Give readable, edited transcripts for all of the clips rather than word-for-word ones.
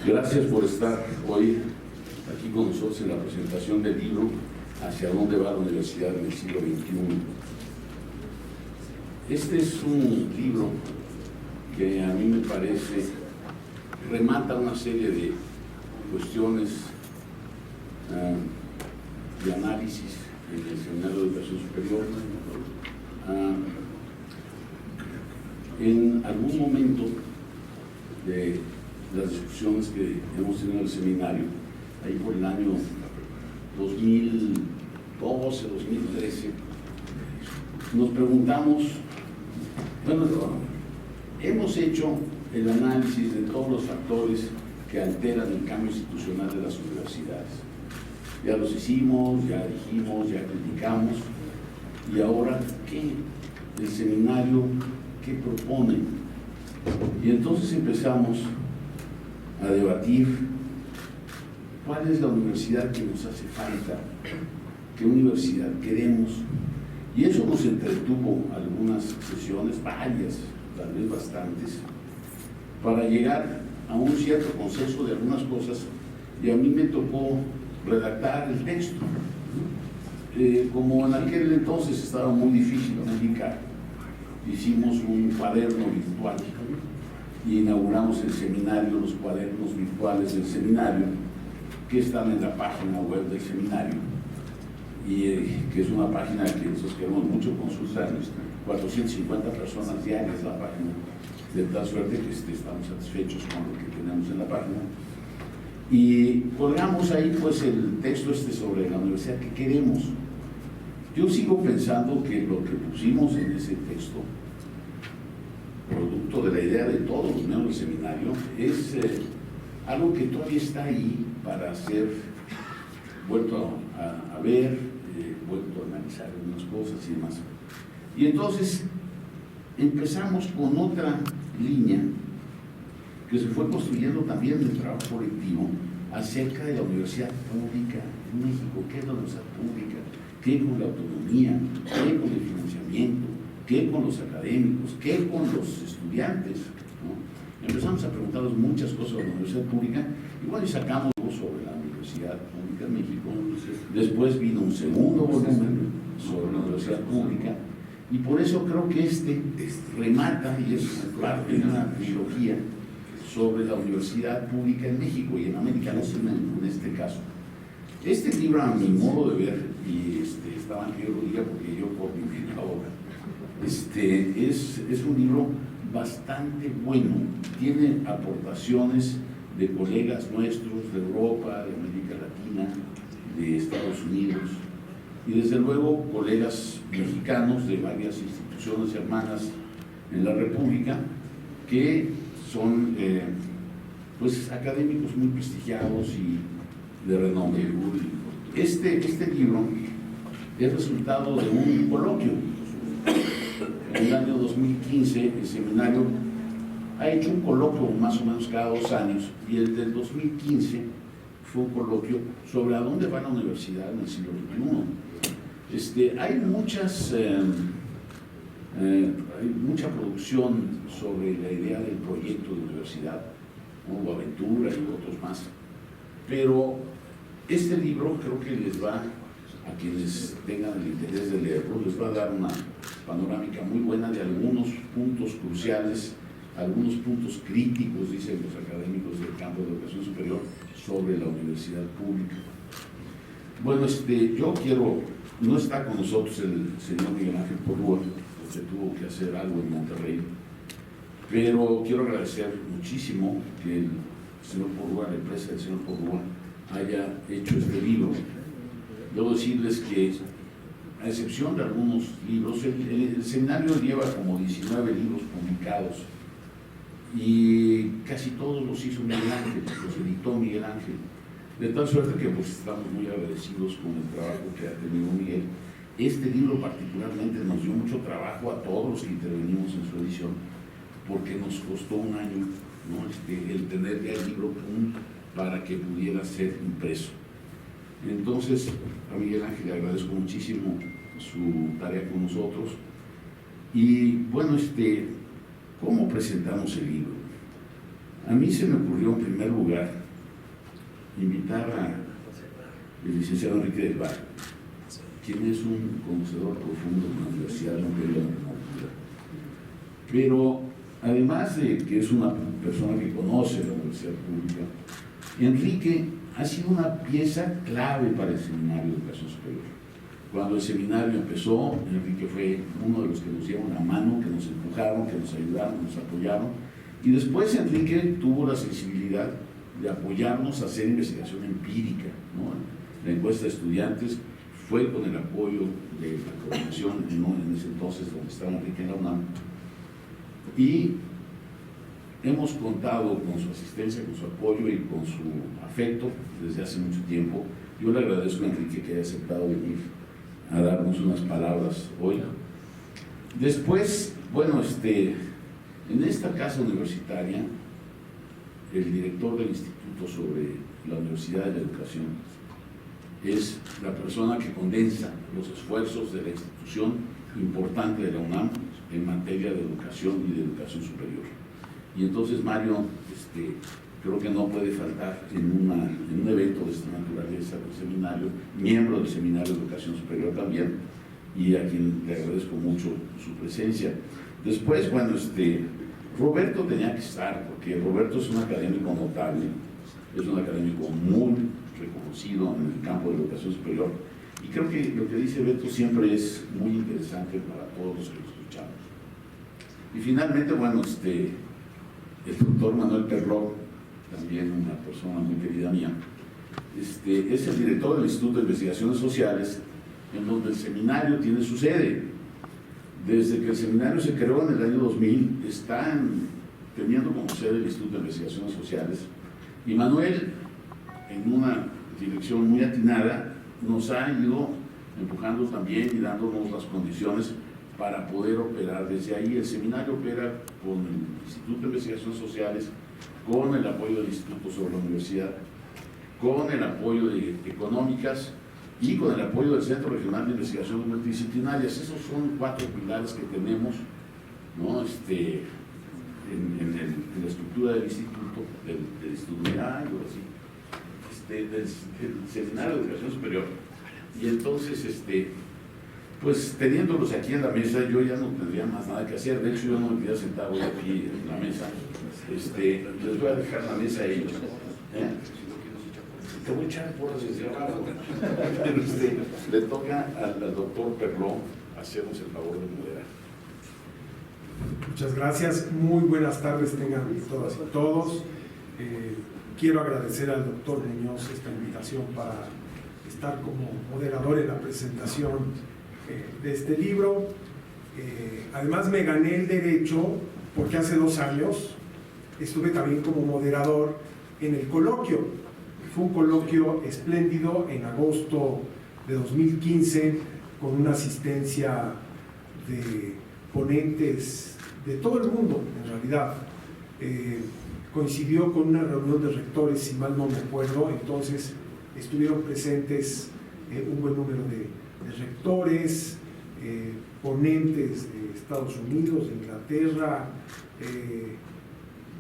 Gracias por estar hoy aquí con nosotros en la presentación del libro Hacia dónde va la universidad en el siglo XXI. Este es un libro que a mí me parece remata una serie de cuestiones de análisis en el Seminario de Educación Superior. En algún momento de las discusiones que hemos tenido en el seminario, ahí por el año 2012, 2013, nos preguntamos, bueno, hemos hecho el análisis de todos los factores que alteran el cambio institucional de las universidades. Ya los hicimos, ya dijimos, ya criticamos, y ahora, ¿qué? El seminario, ¿qué propone? Y entonces empezamos a debatir cuál es la universidad que nos hace falta, qué universidad queremos, y eso nos entretuvo algunas sesiones, varias, tal vez bastantes, para llegar a un cierto consenso de algunas cosas, y a mí me tocó redactar el texto. Como en aquel entonces estaba muy difícil publicar, hicimos un cuaderno virtual y inauguramos el seminario, los cuadernos virtuales del seminario, que están en la página web del seminario, y que es una página que nosotros queremos mucho consultar, 450 personas diarias la página, de tal suerte que estamos satisfechos con lo que tenemos en la página. Y colgamos ahí pues el texto sobre la universidad que queremos. Yo sigo pensando que lo que pusimos en ese texto, producto de la idea de todos los miembros del seminario, es algo que todavía está ahí para ser vuelto a ver, vuelto a analizar algunas cosas y demás. Y entonces empezamos con otra línea que se fue construyendo también en el trabajo colectivo acerca de la universidad pública en México. ¿Qué es la universidad pública? ¿Qué con la autonomía? ¿Qué con el financiamiento? ¿Qué con los académicos? ¿Qué con los estudiantes? ¿No? Empezamos a preguntarnos muchas cosas sobre la universidad pública, igual y sacamos sobre la universidad pública en México. Después vino un segundo volumen sobre la universidad pública, y por eso creo que este remata y es parte de una trilogía sobre la universidad pública en México y en América Latina en este caso. Este libro, a mi modo de ver, y estaban que yo lo diga porque yo coordiné la obra, es un libro bastante bueno, tiene aportaciones de colegas nuestros de Europa, de América Latina, de Estados Unidos, y desde luego colegas mexicanos de varias instituciones hermanas en la República que son pues académicos muy prestigiados y de renombre. Este libro es resultado de un coloquio. En el año 2015 el seminario ha hecho un coloquio más o menos cada 2 años, y el del 2015 fue un coloquio sobre a dónde va la universidad en el siglo XXI. Hay mucha producción sobre la idea del proyecto de universidad, como Aventura y otros más, pero este libro creo que les va, a quienes tengan el interés de leerlo, les va a dar una panorámica muy buena de algunos puntos cruciales, algunos puntos críticos, dicen los académicos del campo de educación superior, sobre la universidad pública. Bueno, no está con nosotros el señor Miguel Ángel Porrúa, porque tuvo que hacer algo en Monterrey, pero quiero agradecer muchísimo que el señor Porrúa, la empresa del señor Porrúa, haya hecho este libro. Debo decirles que, a excepción de algunos libros, el seminario lleva como 19 libros publicados, y casi todos los hizo Miguel Ángel, los editó Miguel Ángel, de tal suerte que pues estamos muy agradecidos con el trabajo que ha tenido Miguel. Este libro particularmente nos dio mucho trabajo a todos los que intervenimos en su edición, porque nos costó un año, ¿no? El tener ya el libro para que pudiera ser impreso. Entonces, a Miguel Ángel le agradezco muchísimo su tarea con nosotros. Y bueno, ¿cómo presentamos el libro? A mí se me ocurrió en primer lugar invitar al licenciado Enrique del Valle, quien es un conocedor profundo de la universidad, no quería una, pero además de que es una persona que conoce la universidad pública, Enrique ha sido una pieza clave para el Seminario de Educación Superior. Cuando el seminario empezó, Enrique fue uno de los que nos dieron la mano, que nos empujaron, que nos ayudaron, nos apoyaron, y después Enrique tuvo la sensibilidad de apoyarnos a hacer investigación empírica, ¿no? La encuesta de estudiantes fue con el apoyo de la coordinación en ese entonces donde estaba Enrique en la UNAM, y hemos contado con su asistencia, con su apoyo y con su afecto desde hace mucho tiempo. Yo le agradezco a Enrique que haya aceptado venir a darnos unas palabras hoy. Después, bueno, en esta casa universitaria, el director del Instituto sobre la Universidad de la Educación es la persona que condensa los esfuerzos de la institución importante de la UNAM en materia de educación y de educación superior. Y entonces Mario, creo que no puede faltar en un evento de esta naturaleza del seminario, miembro del Seminario de Educación Superior también, y a quien le agradezco mucho su presencia. Después, bueno, Roberto tenía que estar, porque Roberto es un académico notable, es un académico muy reconocido en el campo de la educación superior, y creo que lo que dice Beto siempre es muy interesante para todos los que lo escuchamos. Y finalmente, bueno, el doctor Manuel Perló, también una persona muy querida mía, es el director del Instituto de Investigaciones Sociales, en donde el seminario tiene su sede. Desde que el seminario se creó en el año 2000, están teniendo como sede el Instituto de Investigaciones Sociales, y Manuel, en una dirección muy atinada, nos ha ido empujando también y dándonos las condiciones para poder operar desde ahí. El seminario opera con el Instituto de Investigaciones Sociales, con el apoyo del Instituto sobre la Universidad, con el apoyo de Económicas y con el apoyo del Centro Regional de Investigaciones Multidisciplinarias. Esos son 4 pilares que tenemos, ¿no? En la estructura del instituto, del estudiantario, del Seminario de Educación Superior. Y entonces, pues teniéndolos aquí en la mesa, yo ya no tendría más nada que hacer. De hecho, yo no me quedé sentado hoy aquí en la mesa. Les voy a dejar la mesa a ellos. Te voy a echar porras desde abajo. Le toca al doctor Perló hacernos el favor de moderar. Muchas gracias. Muy buenas tardes tengan todas y todos. Quiero agradecer al doctor Muñoz esta invitación para estar como moderador en la presentación de este libro. Además me gané el derecho porque hace 2 años estuve también como moderador en el coloquio. Fue un coloquio espléndido en agosto de 2015 con una asistencia de ponentes de todo el mundo, en realidad. Coincidió con una reunión de rectores, si mal no me acuerdo, entonces estuvieron presentes un buen número de rectores, ponentes de Estados Unidos, de Inglaterra,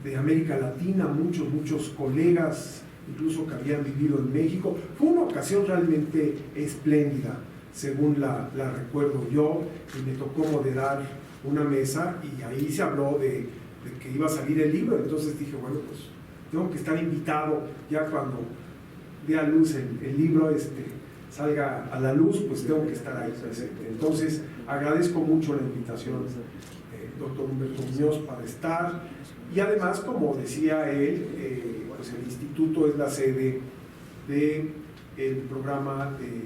de América Latina, muchos colegas, incluso que habían vivido en México. Fue una ocasión realmente espléndida, según la recuerdo yo, y me tocó moderar una mesa y ahí se habló de que iba a salir el libro. Entonces dije, bueno, pues tengo que estar invitado ya cuando dé a luz el libro, salga a la luz, pues tengo que estar ahí presente. Entonces agradezco mucho la invitación, doctor Humberto Muñoz, para estar. Y además, como decía él, pues el instituto es la sede del programa de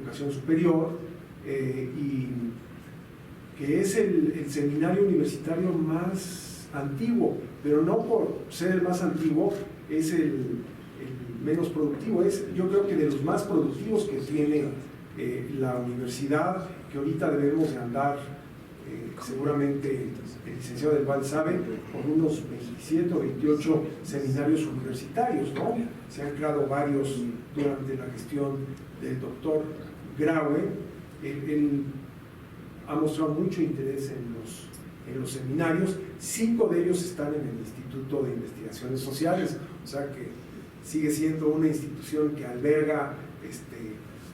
educación superior, y que es el seminario universitario más antiguo, pero no por ser el más antiguo es el menos productivo. Yo creo que de los más productivos que tiene la universidad, que ahorita debemos de andar, seguramente el licenciado del Valle sabe, con unos 27 o 28 seminarios universitarios, ¿no? Se han creado varios durante la gestión del doctor Graue. Él ha mostrado mucho interés en los seminarios. 5 de ellos están en el Instituto de Investigaciones Sociales, o sea que sigue siendo una institución que alberga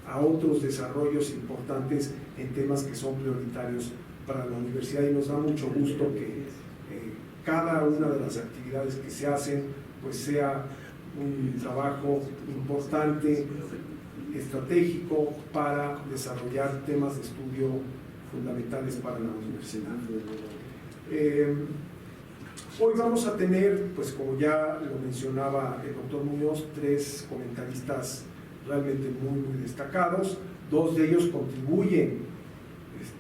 a otros desarrollos importantes en temas que son prioritarios para la universidad, y nos da mucho gusto que cada una de las actividades que se hacen pues sea un trabajo importante, estratégico, para desarrollar temas de estudio fundamentales para la universidad. Hoy vamos a tener, pues como ya lo mencionaba el doctor Muñoz, 3 comentaristas realmente muy destacados. 2 de ellos contribuyen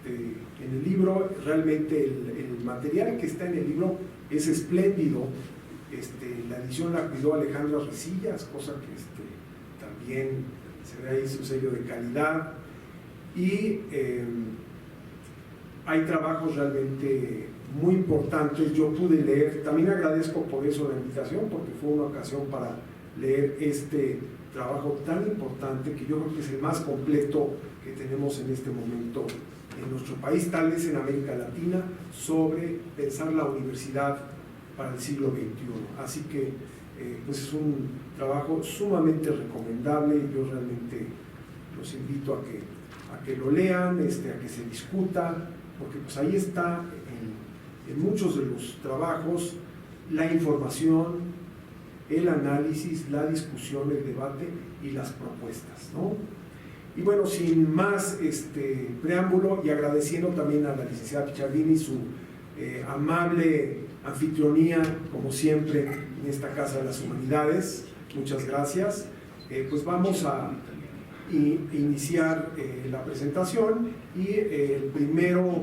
en el libro. Realmente el material que está en el libro es espléndido. La edición la cuidó Alejandra Resillas, cosa que también se ve ahí su sello de calidad, y hay trabajos realmente muy importantes. Yo pude leer, también agradezco por eso la invitación, porque fue una ocasión para leer este trabajo tan importante, que yo creo que es el más completo que tenemos en este momento en nuestro país, tal vez en América Latina, sobre pensar la universidad para el siglo XXI. Así que pues es un trabajo sumamente recomendable, y yo realmente los invito a que lo lean, a que se discuta, porque pues ahí está en muchos de los trabajos la información, el análisis, la discusión, el debate y las propuestas, ¿no? Y bueno, sin más preámbulo, y agradeciendo también a la licenciada Picciardini su amable anfitrionía, como siempre, en esta Casa de las Humanidades. Muchas gracias. Pues vamos a iniciar la presentación, y el primero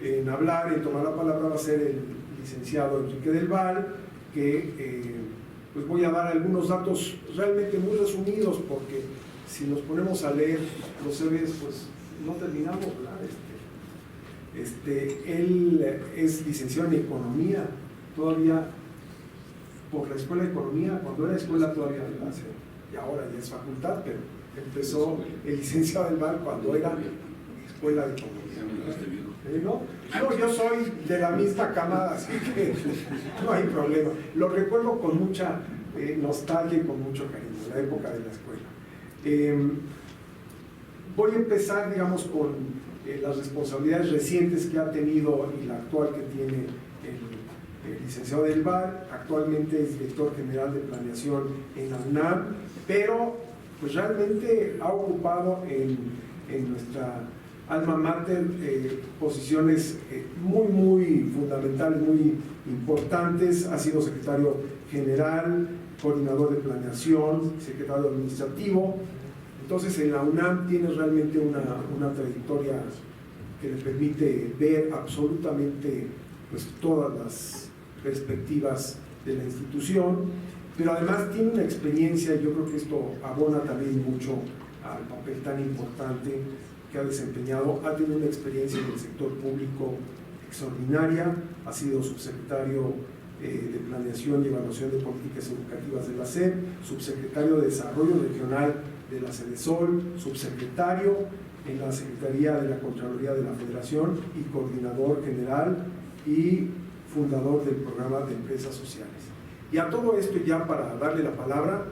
en hablar, en tomar la palabra, va a ser el licenciado Enrique del Val, que pues voy a dar algunos datos realmente muy resumidos, porque si nos ponemos a leer los CVs, pues no terminamos, ¿verdad? Él es licenciado en Economía, todavía por la Escuela de Economía, cuando era escuela todavía y ahora ya es facultad, pero empezó el licenciado del Val cuando era Escuela de Economía. ¿No? No, yo soy de la misma camada, así que no hay problema. Lo recuerdo con mucha nostalgia y con mucho cariño, la época de la escuela. Voy a empezar, digamos, con las responsabilidades recientes que ha tenido y la actual que tiene el licenciado del Val. Actualmente es director general de planeación en la UNAM, pero pues realmente ha ocupado en nuestra alma mater posiciones muy fundamentales, muy importantes. Ha sido secretario general, coordinador de planeación, secretario administrativo. Entonces en la UNAM tiene realmente una trayectoria que le permite ver absolutamente pues todas las perspectivas de la institución, pero además tiene una experiencia, y yo creo que esto abona también mucho al papel tan importante que ha desempeñado. Ha tenido una experiencia en el sector público extraordinaria, ha sido subsecretario de Planeación y Evaluación de Políticas Educativas de la SEP, subsecretario de Desarrollo Regional de la CEDESOL, subsecretario en la Secretaría de la Contraloría de la Federación y coordinador general y fundador del programa de Empresas Sociales. Y a todo esto, ya para darle la palabra,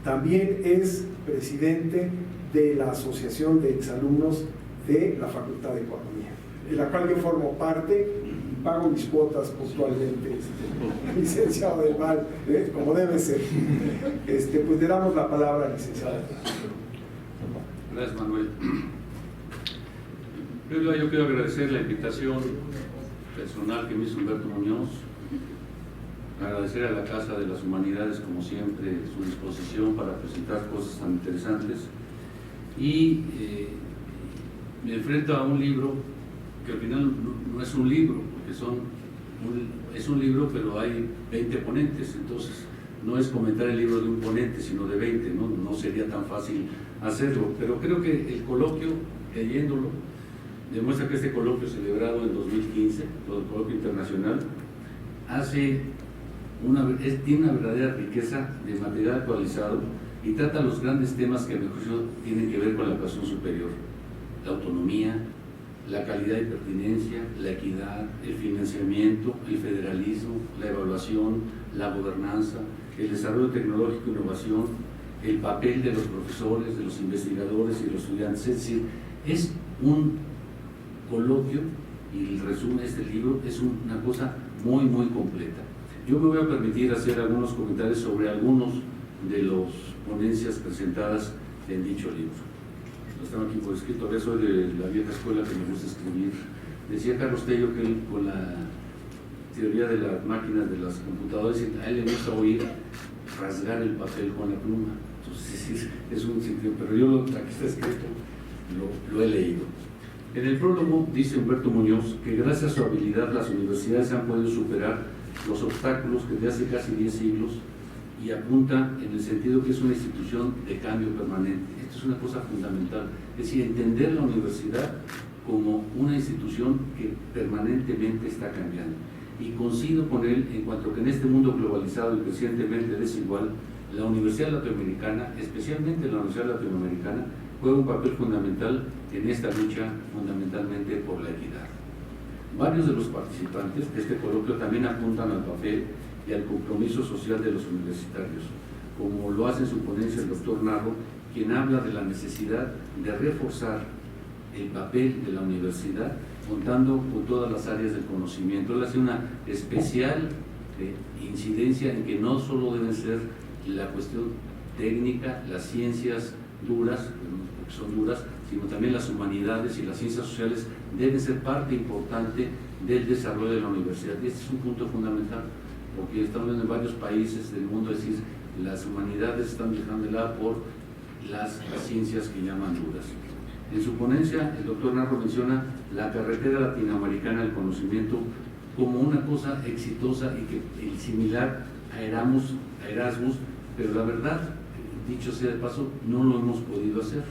también es presidente de la Asociación de Exalumnos de la Facultad de Economía, de la cual yo formo parte y pago mis cuotas puntualmente, licenciado del Val, como debe ser. Pues le damos la palabra al licenciado. Gracias, Manuel. Primero, yo quiero agradecer la invitación personal que me hizo Humberto Muñoz, agradecer a la Casa de las Humanidades, como siempre, su disposición para presentar cosas tan interesantes, y me enfrento a un libro que al final no es un libro, porque es un libro, pero hay 20 ponentes, entonces no es comentar el libro de un ponente, sino de 20, no sería tan fácil hacerlo, pero creo que el coloquio, leyéndolo, demuestra que este coloquio celebrado en 2015, el coloquio internacional, tiene una verdadera riqueza de material actualizado y trata los grandes temas que a mi juicio tienen que ver con la educación superior: la autonomía, la calidad y pertinencia, la equidad, el financiamiento, el federalismo, la evaluación, la gobernanza, el desarrollo tecnológico e innovación, el papel de los profesores, de los investigadores y de los estudiantes. Es decir, es un coloquio, y el resumen de este libro es una cosa muy, muy completa. Yo me voy a permitir hacer algunos comentarios sobre algunos de las ponencias presentadas en dicho libro. Los tengo aquí por escrito, todavía soy de la vieja escuela que me gusta escribir. Decía Carlos Tello que él, con la teoría de las máquinas, de las computadoras, a él le gusta oír rasgar el papel con la pluma. Entonces es un sentido, pero yo aquí está escrito, lo he leído. En el prólogo dice Humberto Muñoz que gracias a su habilidad las universidades han podido superar los obstáculos que desde hace casi 10 siglos, y apunta en el sentido que es una institución de cambio permanente. Esto es una cosa fundamental, es decir, entender la universidad como una institución que permanentemente está cambiando. Y coincido con él en cuanto que en este mundo globalizado y crecientemente desigual, la Universidad Latinoamericana, especialmente la Universidad Latinoamericana, juega un papel fundamental en esta lucha, fundamentalmente por la equidad. Varios de los participantes de este coloquio también apuntan al papel y al compromiso social de los universitarios, como lo hace en su ponencia el doctor Narro, quien habla de la necesidad de reforzar el papel de la universidad, contando con todas las áreas del conocimiento. Él hace una especial incidencia en que no solo deben ser la cuestión técnica, las ciencias duras, porque son duras, sino también las humanidades y las ciencias sociales deben ser parte importante del desarrollo de la universidad. Y este es un punto fundamental, porque estamos viendo en varios países del mundo, es decir, las humanidades están dejando de lado por las ciencias que llaman duras. En su ponencia, el doctor Narro menciona la carretera latinoamericana del conocimiento como una cosa exitosa y que similar a Erasmus, pero la verdad, dicho sea de paso, no lo hemos podido hacer.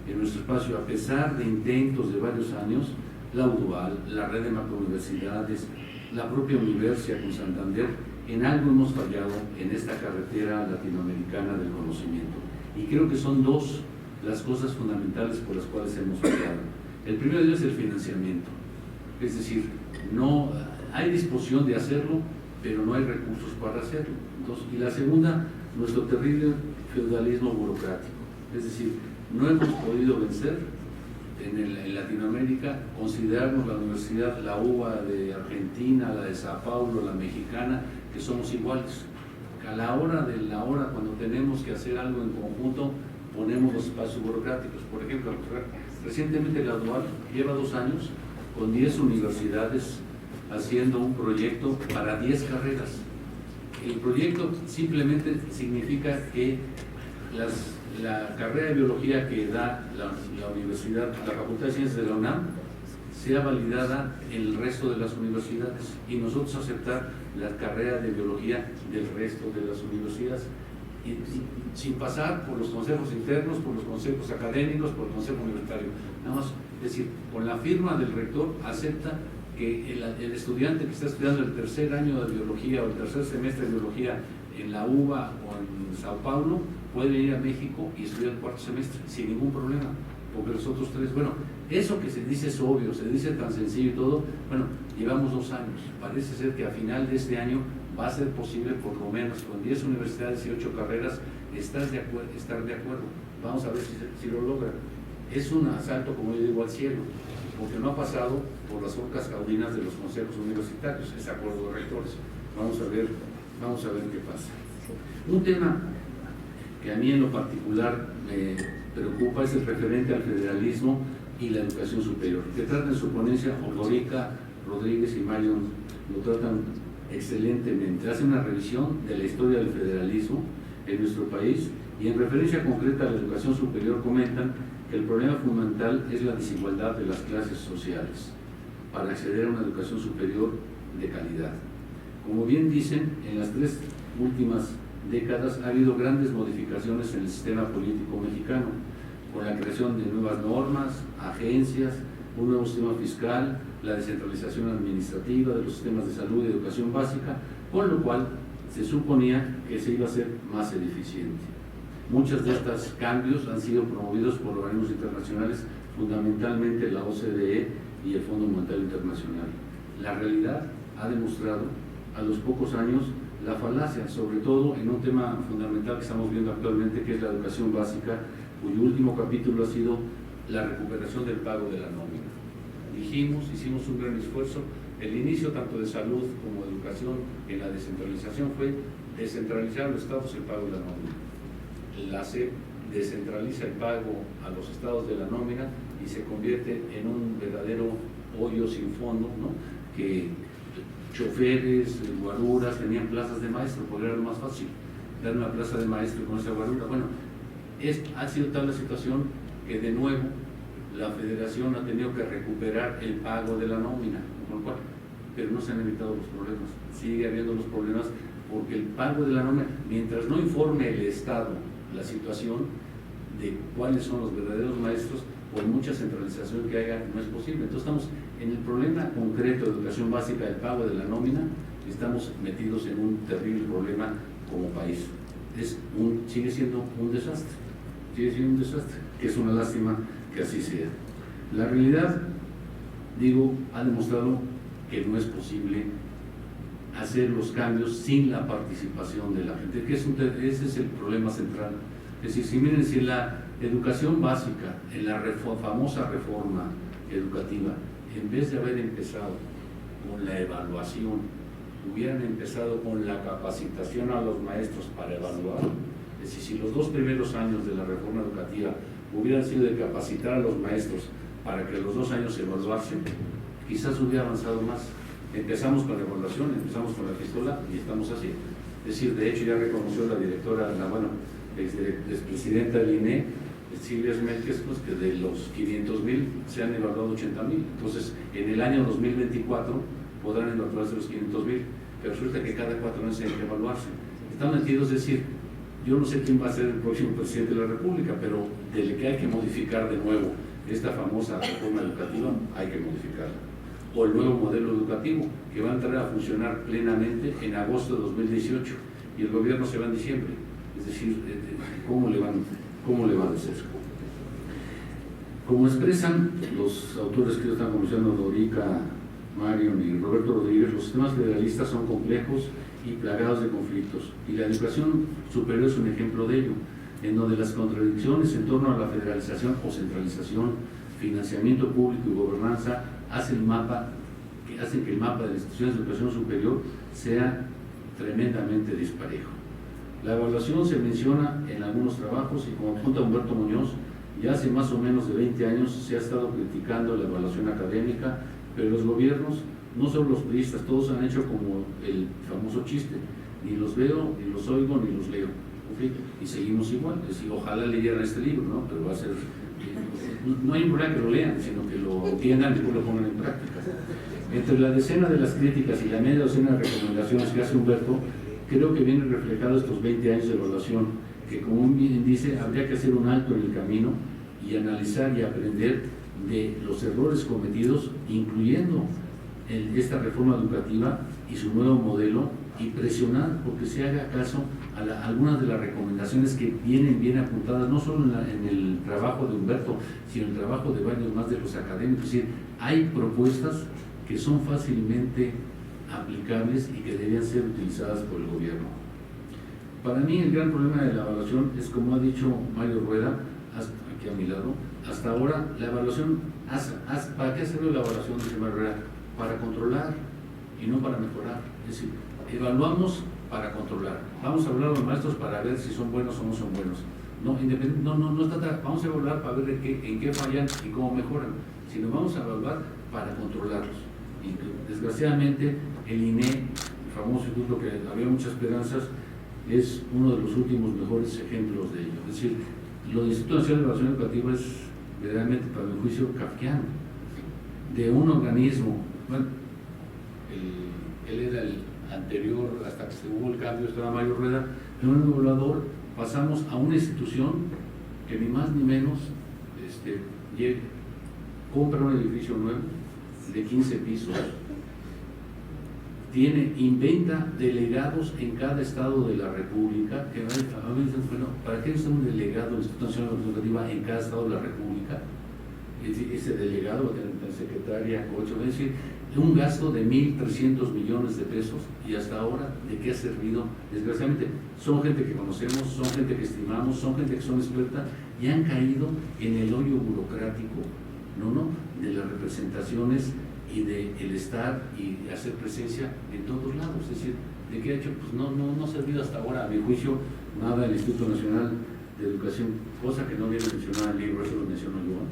En nuestro espacio, a pesar de intentos de varios años, la UDUAL, la red de macrouniversidades, la propia Universidad con Santander, en algo hemos fallado en esta carretera latinoamericana del conocimiento. Y creo que son dos las cosas fundamentales por las cuales hemos fallado. El primero de ellos es el financiamiento. Es decir, no hay disposición de hacerlo, pero no hay recursos para hacerlo. Entonces, y la segunda, nuestro terrible feudalismo burocrático. Es decir, no hemos podido vencer en Latinoamérica, considerarnos la universidad, la UBA de Argentina, la de Sao Paulo, la mexicana, que somos iguales. A la hora de la hora, cuando tenemos que hacer algo en conjunto, ponemos los espacios burocráticos. Por ejemplo, recientemente la UDUAL lleva 2 años con 10 universidades haciendo un proyecto para 10 carreras. El proyecto simplemente significa que la carrera de biología que da la universidad, la Facultad de Ciencias de la UNAM, sea validada en el resto de las universidades y nosotros aceptar la carrera de biología del resto de las universidades. Y sin pasar por los consejos internos, por los consejos académicos, por el consejo universitario. Nada más, es decir, con la firma del rector acepta que el estudiante que está estudiando el 3er año de biología o el 3er semestre de biología en la UBA o en Sao Paulo puede venir a México y estudiar el 4º semestre sin ningún problema, porque los otros 3, bueno, eso que se dice es obvio, se dice tan sencillo y todo, bueno, llevamos 2 años, parece ser que a final de este año va a ser posible, por lo menos con 10 universidades y 8 carreras, estar de acuerdo. Vamos a ver si lo logran. Es un asalto, como yo digo, al cielo, porque no ha pasado por las orcas caudinas de los consejos universitarios, ese acuerdo de rectores. Vamos a ver qué pasa. Un tema que a mí en lo particular me preocupa es el referente al federalismo y la educación superior, que trata en su ponencia Olorica Rodríguez y Marion, lo tratan excelentemente. Hace una revisión de la historia del federalismo en nuestro país y en referencia concreta a la educación superior comentan que el problema fundamental es la desigualdad de las clases sociales para acceder a una educación superior de calidad. Como bien dicen, en las 3 últimas décadas ha habido grandes modificaciones en el sistema político mexicano, con la creación de nuevas normas, agencias, un nuevo sistema fiscal, la descentralización administrativa de los sistemas de salud y educación básica, con lo cual se suponía que se iba a ser más eficiente. Muchos de estos cambios han sido promovidos por organismos internacionales, fundamentalmente la OCDE y el Fondo Monetario Internacional. La realidad ha demostrado a los pocos años la falacia, sobre todo en un tema fundamental que estamos viendo actualmente, que es la educación básica, cuyo último capítulo ha sido la recuperación del pago de la nómina. Hicimos un gran esfuerzo. El inicio tanto de salud como de educación en la descentralización fue descentralizar a los estados el pago de la nómina. La SEP descentraliza el pago a los estados de la nómina y se convierte en un verdadero hoyo sin fondo, ¿no? Que choferes, guaruras tenían plazas de maestro, porque era lo más fácil, dar una plaza de maestro con esa guarura. Bueno, ha sido tal la situación que de nuevo la federación ha tenido que recuperar el pago de la nómina, pero no se han evitado los problemas, sigue habiendo los problemas porque el pago de la nómina, mientras no informe el Estado la situación de cuáles son los verdaderos maestros, por mucha centralización que haya, no es posible. Entonces estamos en el problema concreto de educación básica, del pago de la nómina, estamos metidos en un terrible problema como país. Sigue siendo un desastre, que es una lástima que así sea. La realidad, digo, ha demostrado que no es posible hacer los cambios sin la participación de la gente, que ese es el problema central. Es decir, si la educación básica, en la famosa reforma educativa, en vez de haber empezado con la evaluación, hubieran empezado con la capacitación a los maestros para evaluar. Es decir, si los 2 primeros años de la reforma educativa hubieran sido de capacitar a los maestros para que los 2 años se evaluasen, quizás hubiera avanzado más. Empezamos con la evaluación, empezamos con la pistola y estamos así. Es decir, de hecho ya reconoció la directora, expresidenta del INE, Silvia Smelkes, pues, que de los 500,000 se han evaluado 80,000. Entonces, en el año 2024 podrán evaluarse los 500,000, pero resulta que cada 4 años hay que evaluarse. Están metidos, es decir, yo no sé quién va a ser el próximo presidente de la República, pero de que hay que modificar de nuevo esta famosa reforma educativa, hay que modificarla. O el nuevo modelo educativo, que va a entrar a funcionar plenamente en agosto de 2018, y el gobierno se va en diciembre. Es decir, ¿cómo le van a hacer? Como expresan los autores que están conociendo, Dorica, Marion y Roberto Rodríguez, los sistemas federalistas son complejos y plagados de conflictos, y la educación superior es un ejemplo de ello, en donde las contradicciones en torno a la federalización o centralización, financiamiento público y gobernanza hacen que el mapa de las instituciones de educación superior sea tremendamente disparejo. La evaluación se menciona en algunos trabajos y, como apunta Humberto Muñoz, ya hace más o menos de 20 años se ha estado criticando la evaluación académica, pero los gobiernos, no solo los priistas, todos han hecho como el famoso chiste: ni los veo, ni los oigo, ni los leo. ¿Okay? Y seguimos igual. Es decir, ojalá leyeran este libro, ¿no? Pero va a ser, no hay problema que lo lean, sino que lo entiendan y lo pongan en práctica. Entre la decena de las críticas y la media docena de recomendaciones que hace Humberto, creo que vienen reflejados estos 20 años de evaluación, que, como bien dice, habría que hacer un alto en el camino y analizar y aprender de los errores cometidos, incluyendo esta reforma educativa y su nuevo modelo, y presionar porque se haga caso a algunas de las recomendaciones que vienen bien apuntadas, no solo en el trabajo de Humberto, sino en el trabajo de varios más de los académicos. Es decir, hay propuestas que son fácilmente aplicables y que deberían ser utilizadas por el gobierno. Para mí el gran problema de la evaluación es, como ha dicho Mario Rueda, aquí a mi lado, hasta ahora la evaluación, ¿para qué hacer la evaluación? Dice Mario Rueda, para controlar y no para mejorar. Es decir, evaluamos para controlar. Vamos a hablar a los maestros para ver si son buenos o no son buenos. No está, vamos a evaluar para ver en qué fallan y cómo mejoran, sino vamos a evaluar para controlarlos. Y desgraciadamente el INE, el famoso instituto que había muchas esperanzas, es uno de los últimos mejores ejemplos de ello. Es decir, lo del Instituto Nacional de Evaluación Educativa es verdaderamente, para mi juicio, kafkiano, de un organismo. Bueno, él era el anterior, hasta que se hubo el cambio, estaba Mario Rueda, de un evaluador pasamos a una institución que ni más ni menos compra un edificio nuevo de 15 pisos, inventa delegados en cada estado de la República, que a veces, bueno, ¿para qué está un delegado de la Instituto Nacional de Evaluación Educativa en cada estado de la República? ese delegado va a tener una secretaria, coche, es decir, un gasto de 1.300 millones de pesos, y hasta ahora, ¿de qué ha servido? Desgraciadamente, son gente que conocemos, son gente que estimamos, son gente que son experta y han caído en el hoyo burocrático, de las representaciones y de el estar y hacer presencia en todos lados. Es decir, ¿de qué ha hecho? Pues no ha servido hasta ahora, a mi juicio, nada el Instituto Nacional de Educación, cosa que no viene mencionada en el libro, eso lo menciono yo.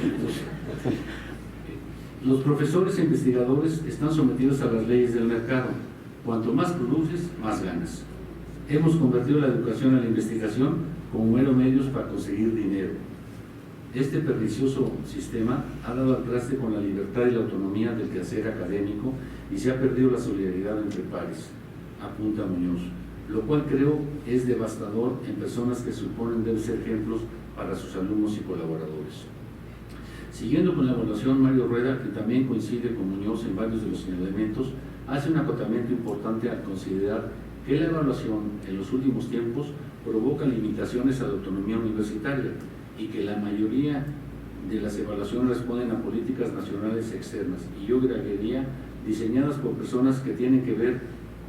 Entonces, los profesores e investigadores están sometidos a las leyes del mercado. Cuanto más produces, más ganas. Hemos convertido la educación a la investigación como mero medios para conseguir dinero. Este pernicioso sistema ha dado al traste con la libertad y la autonomía del quehacer académico y se ha perdido la solidaridad entre pares, apunta Muñoz, lo cual creo es devastador en personas que suponen deben ser ejemplos para sus alumnos y colaboradores. Siguiendo con la evaluación, Mario Rueda, que también coincide con Muñoz en varios de los señalamientos, hace un acotamiento importante al considerar que la evaluación en los últimos tiempos provoca limitaciones a la autonomía universitaria y que la mayoría de las evaluaciones responden a políticas nacionales externas, y yo agregaría diseñadas por personas que tienen que ver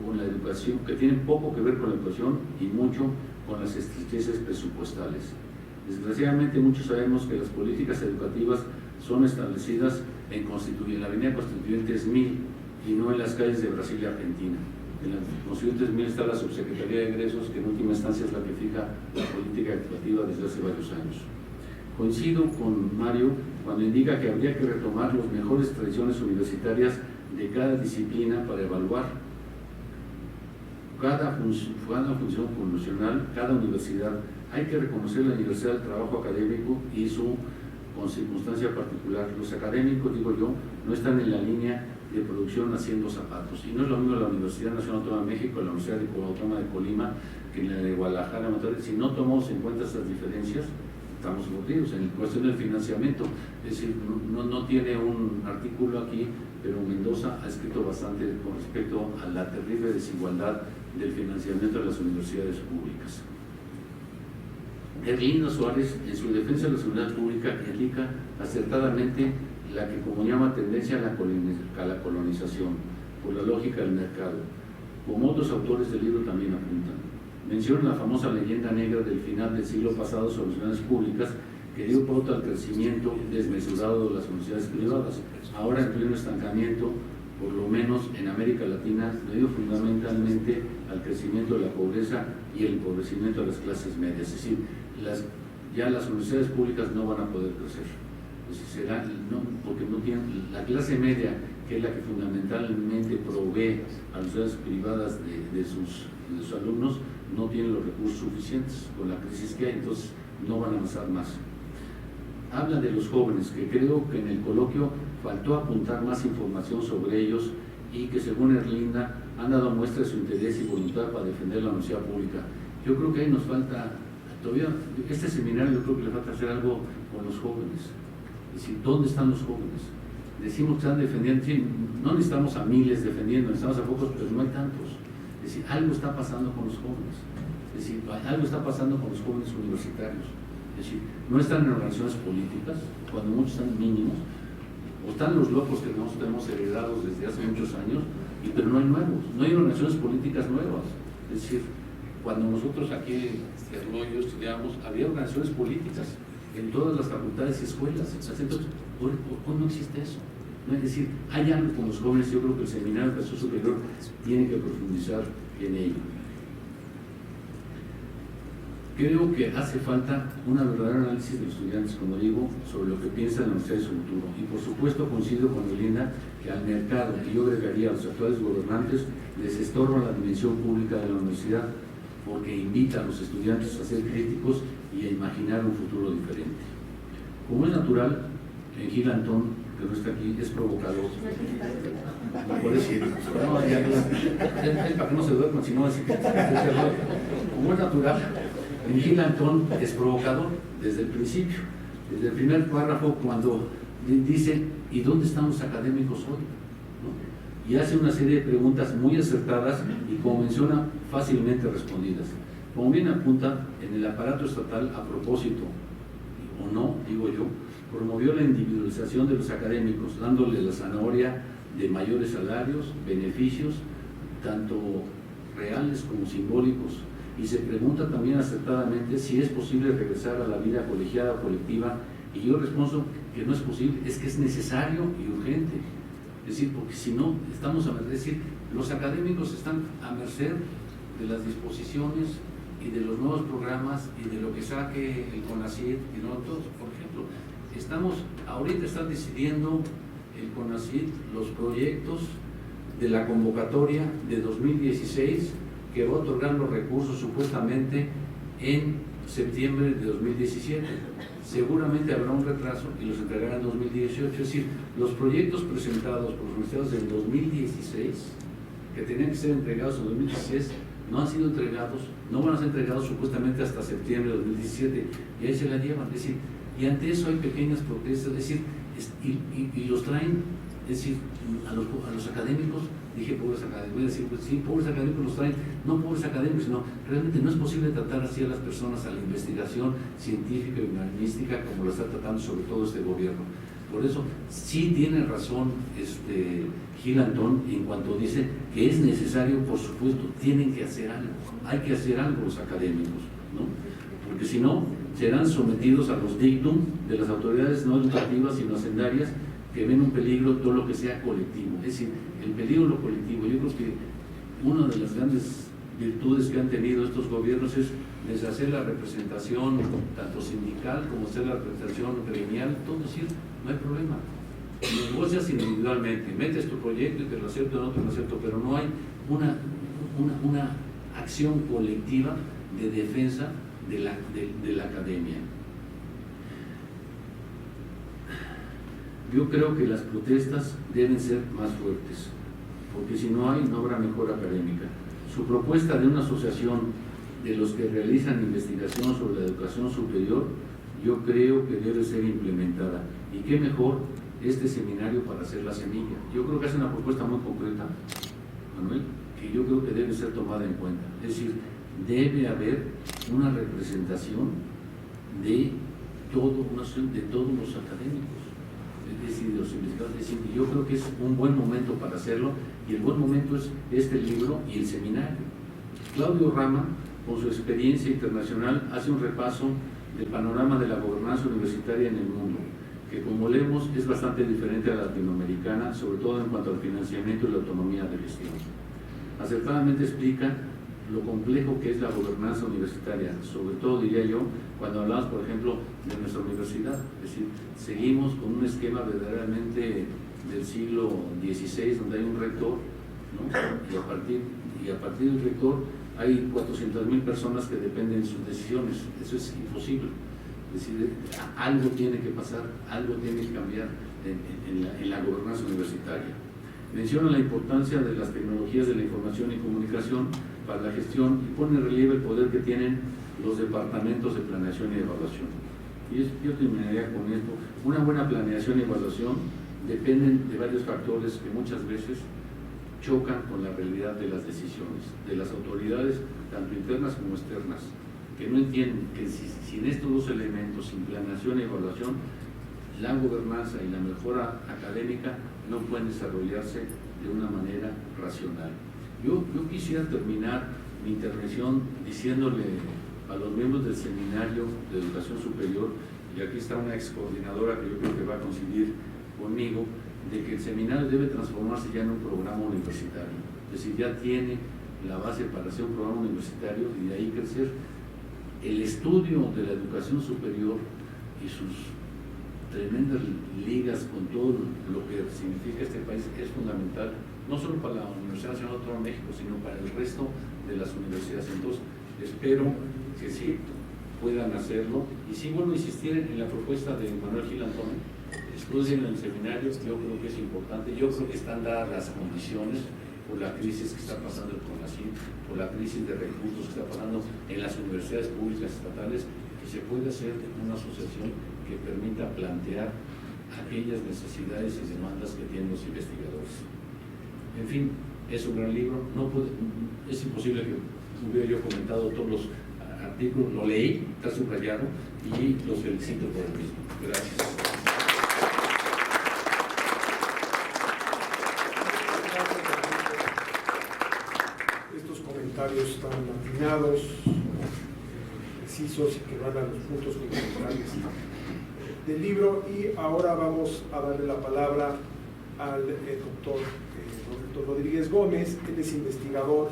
con la educación, que tienen poco que ver con la educación y mucho con las estrecheces presupuestales. Desgraciadamente muchos sabemos que las políticas educativas son establecidas en la Avenida Constituyentes 1000 y no en las calles de Brasil y Argentina. En la Constituyentes 1000 está la Subsecretaría de Egresos, que en última instancia es la que fija la política educativa desde hace varios años. Coincido con Mario cuando indica que habría que retomar las mejores tradiciones universitarias de cada disciplina para evaluar cada función funcional, cada universidad. Hay que reconocer la universidad del trabajo académico y su con circunstancia particular. Los académicos, digo yo, no están en la línea de producción haciendo zapatos. Y no es lo mismo la Universidad Nacional Autónoma de México, la Universidad Autónoma de Colima, que en la de Guadalajara. Si no tomamos en cuenta estas diferencias, estamos mordidos. En cuestión del financiamiento, es decir, no tiene un artículo aquí, pero Mendoza ha escrito bastante con respecto a la terrible desigualdad del financiamiento de las universidades públicas. Erlinda Suárez, en su defensa de la seguridad pública, indica acertadamente la que como llama tendencia a la colonización, por la lógica del mercado. Como otros autores del libro también apuntan. Menciona la famosa leyenda negra del final del siglo pasado sobre las universidades públicas, que dio pauta al crecimiento desmesurado de las universidades privadas. Ahora en pleno estancamiento, por lo menos en América Latina, debido fundamentalmente al crecimiento de la pobreza y el empobrecimiento de las clases medias. Es decir, ya las universidades públicas no van a poder crecer. Porque no tienen la clase media, que es la que fundamentalmente provee a las universidades privadas de sus alumnos, no tienen los recursos suficientes con la crisis que hay, entonces no van a avanzar más. Habla de los jóvenes, que creo que en el coloquio faltó apuntar más información sobre ellos y que según Erlinda han dado muestra de su interés y voluntad para defender la universidad pública. Yo creo que ahí nos falta, todavía, este seminario yo creo que le falta hacer algo con los jóvenes. Es decir, ¿dónde están los jóvenes? Decimos que están defendiendo, sí, no necesitamos a miles defendiendo, necesitamos a pocos, pero no hay tantos. Es decir, algo está pasando con los jóvenes. Es decir, algo está pasando con los jóvenes universitarios. Es decir, no están en organizaciones políticas, cuando muchos están mínimos, o están los locos que nosotros tenemos heredados desde hace muchos años, pero no hay nuevos, no hay organizaciones políticas nuevas. Es decir, cuando nosotros aquí en Arroyo estudiamos, había organizaciones políticas en todas las facultades y escuelas. Entonces, hoy no existe eso. Es decir, hay algo con los jóvenes, yo creo que el Seminario de Educación Superior tiene que profundizar en ello. Creo que hace falta un verdadero análisis de los estudiantes, como digo, sobre lo que piensan en la universidad de su futuro. Y por supuesto coincido con Erlinda que al mercado, y yo agregaría a los actuales gobernantes, les estorba la dimensión pública de la universidad, porque invita a los estudiantes a ser críticos y a imaginar un futuro diferente. Como es natural, Gil Antón, que no está aquí, es provocador. No puede decir, no, para que no se duerman, si no, así que como es natural, Gil Antón es provocador desde el principio, desde el primer párrafo, cuando dice, ¿y dónde están los académicos hoy? ¿No? Y hace una serie de preguntas muy acertadas y, como menciona, fácilmente respondidas. Como bien apunta, en el aparato estatal, a propósito, o no, digo yo, promovió la individualización de los académicos, dándole la zanahoria de mayores salarios, beneficios, tanto reales como simbólicos, y se pregunta también acertadamente si es posible regresar a la vida colegiada o colectiva, y yo respondo que no es posible, es que es necesario y urgente. Es decir, porque si no, estamos a merced, es decir, los académicos están a merced de las disposiciones y de los nuevos programas y de lo que saque el CONACYT y no todos. Por ejemplo, ahorita están decidiendo el CONACYT los proyectos de la convocatoria de 2016 que va a otorgar los recursos supuestamente en septiembre de 2017. Seguramente habrá un retraso y los entregarán en 2018. Es decir, los proyectos presentados por los universidades del 2016, que tenían que ser entregados en 2016, no han sido entregados, no van a ser entregados supuestamente hasta septiembre de 2017, y ahí se la llevan. Es decir, y ante eso hay pequeñas protestas, es decir, y los traen, es decir, a los académicos. Dije pobres académicos, voy a decir, pues sí, pobres académicos los traen, no pobres académicos, sino realmente no es posible tratar así a las personas, a la investigación científica y humanística como lo está tratando sobre todo este gobierno. Por eso sí tiene razón Gil Antón en cuanto dice que es necesario, por supuesto, tienen que hacer algo, hay que hacer algo los académicos, ¿no? Porque si no, serán sometidos a los dictum de las autoridades no educativas sino hacendarias, que ven un peligro todo lo que sea colectivo. Es decir, el peligro de lo colectivo. Yo creo que una de las grandes virtudes que han tenido estos gobiernos es deshacer la representación tanto sindical como hacer la representación gremial, todo. Es decir, no hay problema. Negocias individualmente, metes tu proyecto y te lo acepto o no te lo acepto, pero no hay una acción colectiva de defensa de la academia. Yo creo que las protestas deben ser más fuertes, porque si no hay, no habrá mejora académica. Su propuesta de una asociación de los que realizan investigación sobre la educación superior, yo creo que debe ser implementada. Y qué mejor este seminario para hacer la semilla. Yo creo que es una propuesta muy concreta, Manuel, que yo creo que debe ser tomada en cuenta. Es decir, debe haber una representación de todos los académicos, es decir, de los investigadores. Es decir, yo creo que es un buen momento para hacerlo, y el buen momento es este libro y el seminario. Claudio Rama, con su experiencia internacional, hace un repaso del panorama de la gobernanza universitaria en el mundo, que como leemos es bastante diferente a la latinoamericana, sobre todo en cuanto al financiamiento y la autonomía de gestión. Acertadamente explica lo complejo que es la gobernanza universitaria, sobre todo, diría yo, cuando hablamos, por ejemplo, de nuestra universidad. Es decir, seguimos con un esquema verdaderamente del siglo XVI, donde hay un rector, ¿no? y a partir del rector hay 400,000 personas que dependen de sus decisiones. Eso es imposible. Es decir, algo tiene que pasar, algo tiene que cambiar en la gobernanza universitaria. Menciona la importancia de las tecnologías de la información y comunicación para la gestión y pone en relieve el poder que tienen los departamentos de planeación y evaluación. Y yo terminaría con esto. Una buena planeación y evaluación dependen de varios factores que muchas veces chocan con la realidad de las decisiones, de las autoridades, tanto internas como externas, que no entienden que sin estos dos elementos, sin planeación y evaluación, la gobernanza y la mejora académica no pueden desarrollarse de una manera racional. Yo quisiera terminar mi intervención diciéndole a los miembros del Seminario de Educación Superior, y aquí está una ex coordinadora que yo creo que va a coincidir conmigo, de que el seminario debe transformarse ya en un programa universitario. Es decir, ya tiene la base para hacer un programa universitario y de ahí crecer. El estudio de la educación superior y sus tremendas ligas con todo lo que significa este país es fundamental, no solo para la Universidad Nacional Autónoma de México, sino para el resto de las universidades. Entonces, espero que sí puedan hacerlo, y sí vuelvo a insistir en la propuesta de Manuel Gil Antón. Estudien en el seminario, yo creo que es importante. Yo creo que están dadas las condiciones por la crisis que está pasando el CONACYT, por la crisis de recursos que está pasando en las universidades públicas estatales, que se puede hacer una asociación que permita plantear aquellas necesidades y demandas que tienen los investigadores. En fin, es un gran libro. Es imposible que hubiera yo comentado todos los artículos, lo leí, está subrayado, y los felicito por el mismo. Gracias. comentarios tan atinados, precisos y que van a los puntos fundamentales del libro. Y ahora vamos a darle la palabra al doctor Roberto Rodríguez Gómez. Él es investigador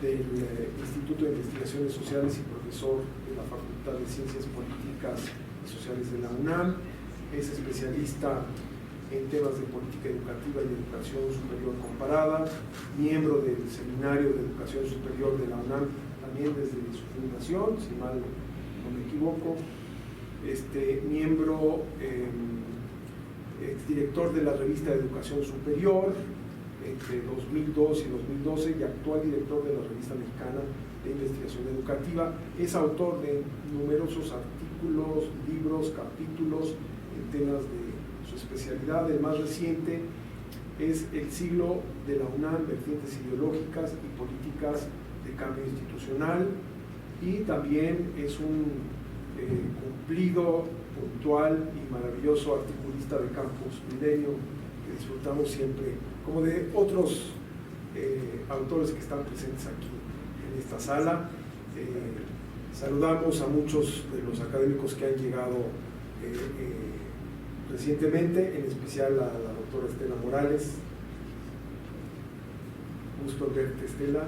del Instituto de Investigaciones Sociales y profesor de la Facultad de Ciencias Políticas y Sociales de la UNAM. Es especialista en temas de política educativa y educación superior comparada, miembro del Seminario de Educación Superior de la UNAM, también desde su fundación, si mal no me equivoco, miembro, exdirector de la revista de Educación Superior entre 2002 y 2012 y actual director de la Revista Mexicana de Investigación Educativa. Es autor de numerosos artículos, libros, capítulos en temas de su especialidad. El más reciente es El siglo de la UNAM, vertientes ideológicas y políticas de cambio institucional, y también es un cumplido, puntual y maravilloso articulista de Campus Milenio, que disfrutamos siempre, como de otros autores que están presentes aquí en esta sala. Saludamos a muchos de los académicos que han llegado recientemente, en especial a la doctora Estela Morales. Gusto en verte, Estela.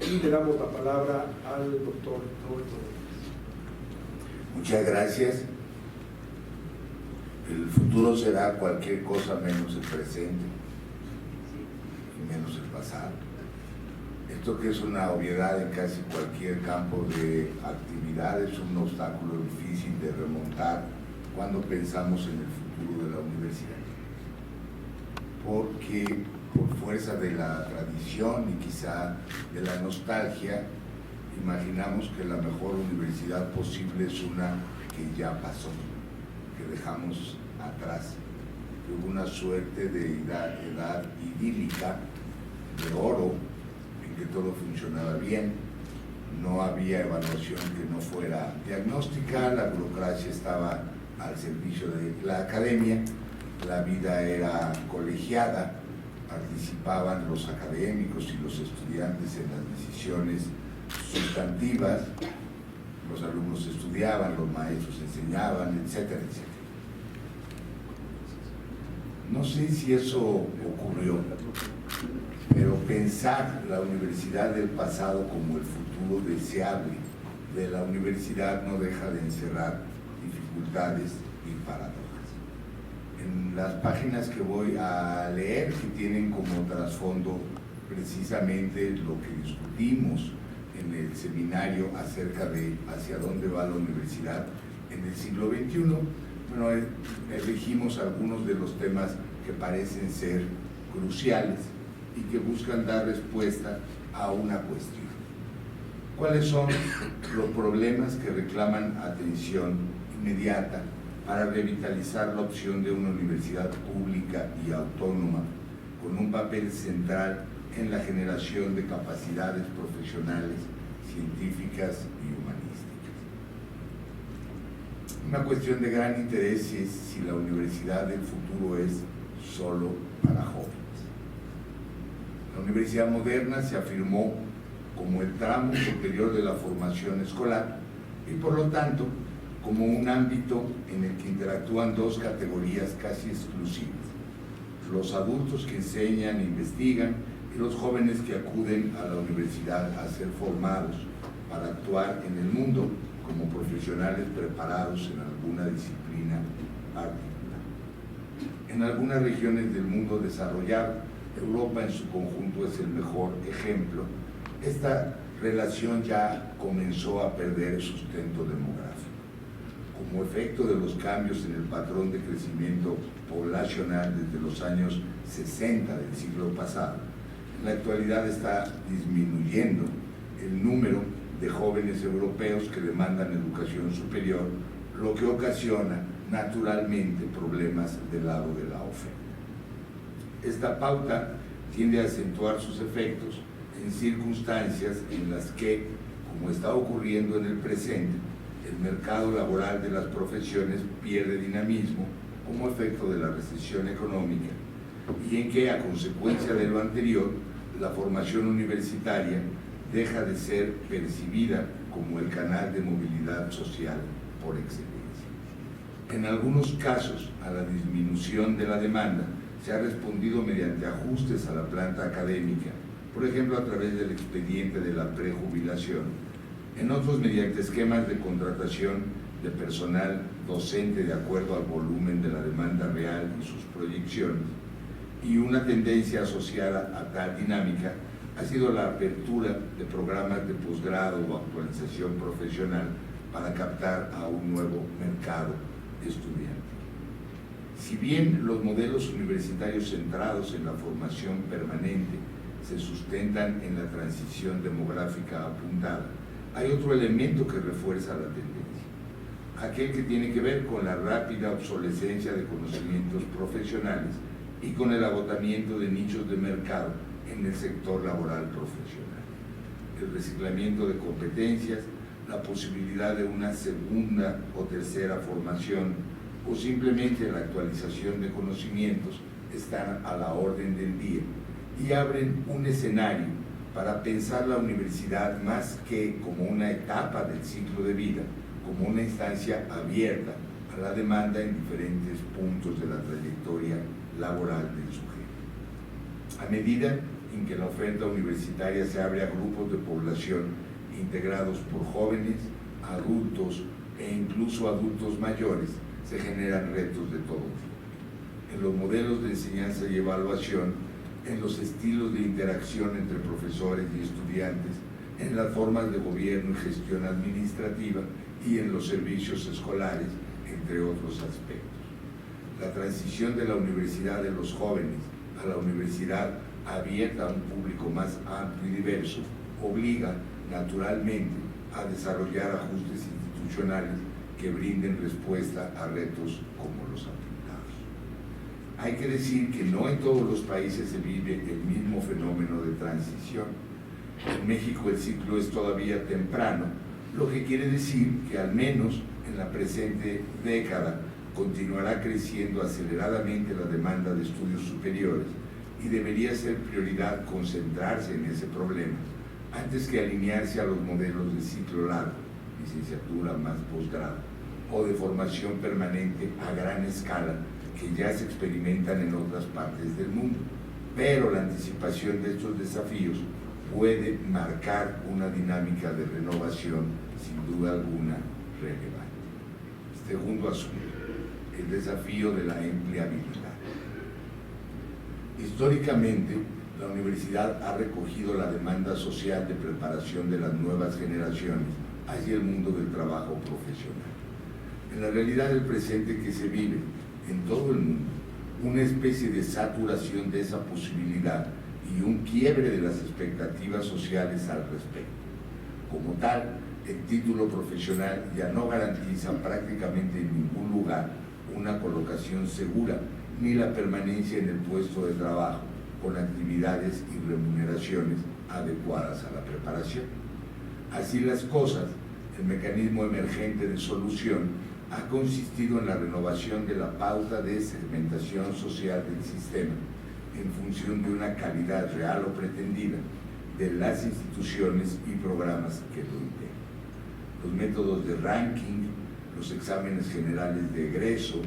Y le damos la palabra al doctor Roberto. Muchas gracias. El futuro será cualquier cosa menos el presente y menos el pasado. Esto, que es una obviedad en casi cualquier campo de actividad, es un obstáculo difícil de remontar cuando pensamos en el futuro de la universidad, porque por fuerza de la tradición y quizá de la nostalgia, imaginamos que la mejor universidad posible es una que ya pasó, que dejamos atrás, que hubo una suerte de edad idílica, de oro, en que todo funcionaba bien, no había evaluación que no fuera diagnóstica, la burocracia estaba al servicio de la academia, la vida era colegiada, participaban los académicos y los estudiantes en las decisiones sustantivas, los alumnos estudiaban, los maestros enseñaban, etcétera, etcétera. No sé si eso ocurrió, pero pensar la universidad del pasado como el futuro deseable de la universidad no deja de encerrar dificultades y paradojas. En las páginas que voy a leer, que tienen como trasfondo precisamente lo que discutimos en el seminario acerca de hacia dónde va la universidad en el siglo XXI, bueno, elegimos algunos de los temas que parecen ser cruciales y que buscan dar respuesta a una cuestión. ¿Cuáles son los problemas que reclaman atención inmediata para revitalizar la opción de una universidad pública y autónoma con un papel central en la generación de capacidades profesionales, científicas y humanísticas? Una cuestión de gran interés es si la universidad del futuro es solo para jóvenes. La universidad moderna se afirmó como el tramo superior de la formación escolar y, por lo tanto, como un ámbito en el que interactúan dos categorías casi exclusivas: los adultos que enseñan e investigan y los jóvenes que acuden a la universidad a ser formados para actuar en el mundo como profesionales preparados en alguna disciplina particular. En algunas regiones del mundo desarrollado, Europa en su conjunto es el mejor ejemplo, esta relación ya comenzó a perder sustento demográfico. Como efecto de los cambios en el patrón de crecimiento poblacional desde los años 60 del siglo pasado, en la actualidad está disminuyendo el número de jóvenes europeos que demandan educación superior, lo que ocasiona naturalmente problemas del lado de la oferta. Esta pauta tiende a acentuar sus efectos en circunstancias en las que, como está ocurriendo en el presente, el mercado laboral de las profesiones pierde dinamismo como efecto de la recesión económica y en que, a consecuencia de lo anterior, la formación universitaria deja de ser percibida como el canal de movilidad social por excelencia. En algunos casos, a la disminución de la demanda se ha respondido mediante ajustes a la planta académica, por ejemplo a través del expediente de la prejubilación, en otros mediante esquemas de contratación de personal docente de acuerdo al volumen de la demanda real y sus proyecciones, y una tendencia asociada a tal dinámica ha sido la apertura de programas de posgrado o actualización profesional para captar a un nuevo mercado estudiantil. Si bien los modelos universitarios centrados en la formación permanente se sustentan en la transición demográfica apuntada, hay otro elemento que refuerza la tendencia, aquel que tiene que ver con la rápida obsolescencia de conocimientos profesionales y con el agotamiento de nichos de mercado en el sector laboral profesional. El reciclamiento de competencias, la posibilidad de una segunda o tercera formación o simplemente la actualización de conocimientos están a la orden del día y abren un escenario para pensar la universidad más que como una etapa del ciclo de vida, como una instancia abierta a la demanda en diferentes puntos de la trayectoria laboral del sujeto. A medida en que la oferta universitaria se abre a grupos de población integrados por jóvenes, adultos e incluso adultos mayores, se generan retos de todo tipo. En los modelos de enseñanza y evaluación, en los estilos de interacción entre profesores y estudiantes, en las formas de gobierno y gestión administrativa y en los servicios escolares, entre otros aspectos. La transición de la universidad de los jóvenes a la universidad abierta a un público más amplio y diverso obliga naturalmente a desarrollar ajustes institucionales que brinden respuesta a retos como los apuntados. Hay que decir que no en todos los países se vive el mismo fenómeno de transición. En México el ciclo es todavía temprano, lo que quiere decir que al menos en la presente década continuará creciendo aceleradamente la demanda de estudios superiores y debería ser prioridad concentrarse en ese problema antes que alinearse a los modelos de ciclo largo, licenciatura más posgrado, o de formación permanente a gran escala que ya se experimentan en otras partes del mundo. Pero la anticipación de estos desafíos puede marcar una dinámica de renovación sin duda alguna relevante. Segundo asunto, el desafío de la empleabilidad. Históricamente, la universidad ha recogido la demanda social de preparación de las nuevas generaciones hacia el mundo del trabajo profesional. En la realidad del presente que se vive en todo el mundo, una especie de saturación de esa posibilidad y un quiebre de las expectativas sociales al respecto. Como tal, el título profesional ya no garantiza prácticamente en ningún lugar una colocación segura ni la permanencia en el puesto de trabajo con actividades y remuneraciones adecuadas a la preparación. Así las cosas, el mecanismo emergente de solución ha consistido en la renovación de la pauta de segmentación social del sistema en función de una calidad real o pretendida de las instituciones y programas que lo integran. Los métodos de ranking, los exámenes generales de egreso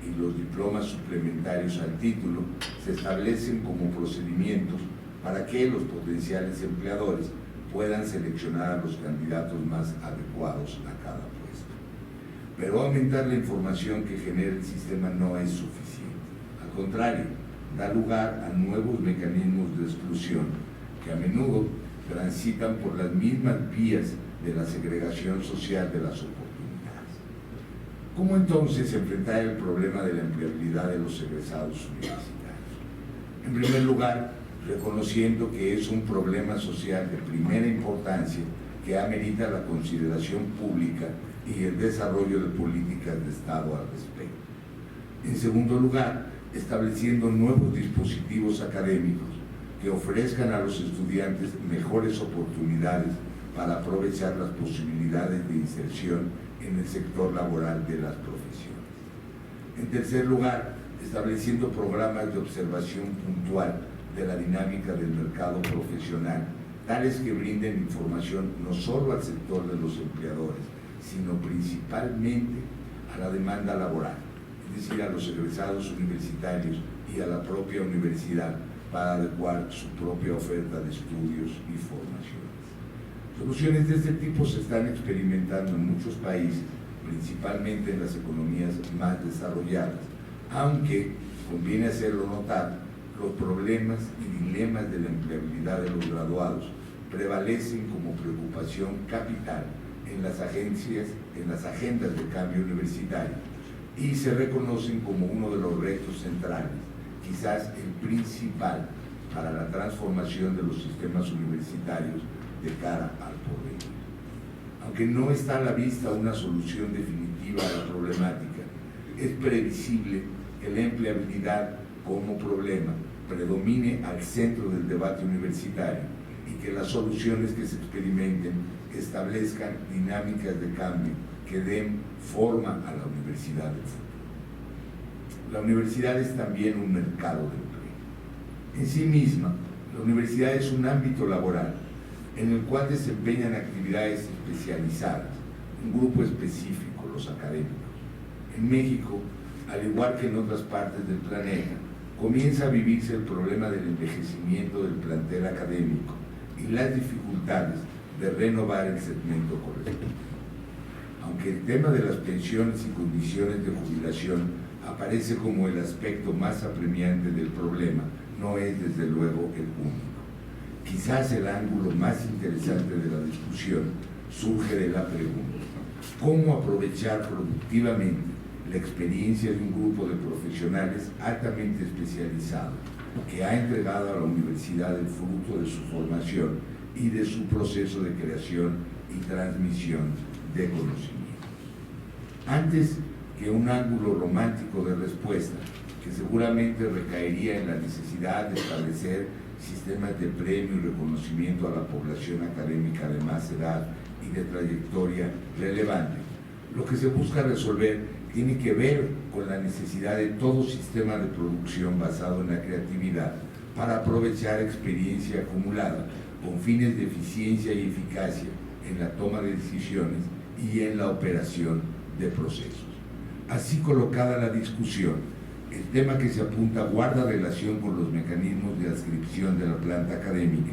y los diplomas suplementarios al título se establecen como procedimientos para que los potenciales empleadores puedan seleccionar a los candidatos más adecuados a cada puesto. Pero aumentar la información que genera el sistema no es suficiente. Al contrario, da lugar a nuevos mecanismos de exclusión que a menudo transitan por las mismas vías de la segregación social de las oportunidades. ¿Cómo entonces enfrentar el problema de la empleabilidad de los egresados universitarios? En primer lugar, reconociendo que es un problema social de primera importancia que amerita la consideración pública y el desarrollo de políticas de Estado al respecto. En segundo lugar, estableciendo nuevos dispositivos académicos que ofrezcan a los estudiantes mejores oportunidades para aprovechar las posibilidades de inserción en el sector laboral de las profesiones. En tercer lugar, estableciendo programas de observación puntual de la dinámica del mercado profesional tales que brinden información no solo al sector de los empleadores, sino principalmente a la demanda laboral, es decir, a los egresados universitarios y a la propia universidad para adecuar su propia oferta de estudios y formaciones. Soluciones de este tipo se están experimentando en muchos países, principalmente en las economías más desarrolladas, aunque conviene hacerlo notar, los problemas y dilemas de la empleabilidad de los graduados prevalecen como preocupación capital en las agendas de cambio universitario y se reconocen como uno de los retos centrales, quizás el principal para la transformación de los sistemas universitarios de cara al porvenir. Aunque no está a la vista una solución definitiva a la problemática, es previsible que la empleabilidad como problema predomine al centro del debate universitario y que las soluciones que se experimenten establezcan dinámicas de cambio que den forma a la universidad del futuro. La universidad es también un mercado de empleo. En sí misma, la universidad es un ámbito laboral en el cual desempeñan actividades especializadas, un grupo específico, los académicos. En México, al igual que en otras partes del planeta, comienza a vivirse el problema del envejecimiento del plantel académico y las dificultades de renovar el segmento correspondiente. Aunque el tema de las pensiones y condiciones de jubilación aparece como el aspecto más apremiante del problema, no es desde luego el único. Quizás el ángulo más interesante de la discusión surge de la pregunta: ¿cómo aprovechar productivamente la experiencia de un grupo de profesionales altamente especializados que ha entregado a la universidad el fruto de su formación y de su proceso de creación y transmisión de conocimientos? Antes que un ángulo romántico de respuesta, que seguramente recaería en la necesidad de establecer sistemas de premio y reconocimiento a la población académica de más edad y de trayectoria relevante, lo que se busca resolver tiene que ver con la necesidad de todo sistema de producción basado en la creatividad para aprovechar experiencia acumulada con fines de eficiencia y eficacia en la toma de decisiones y en la operación de procesos. Así colocada la discusión, el tema que se apunta guarda relación con los mecanismos de adscripción de la planta académica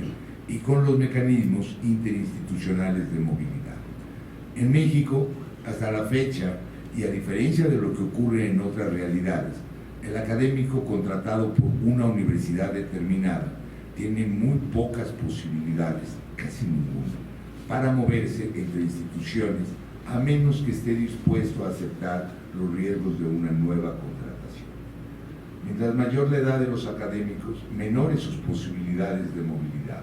y con los mecanismos interinstitucionales de movilidad. En México, hasta la fecha, y a diferencia de lo que ocurre en otras realidades, el académico contratado por una universidad determinada tiene muy pocas posibilidades, casi ninguna, para moverse entre instituciones, a menos que esté dispuesto a aceptar los riesgos de una nueva contratación. Mientras mayor la edad de los académicos, menores sus posibilidades de movilidad,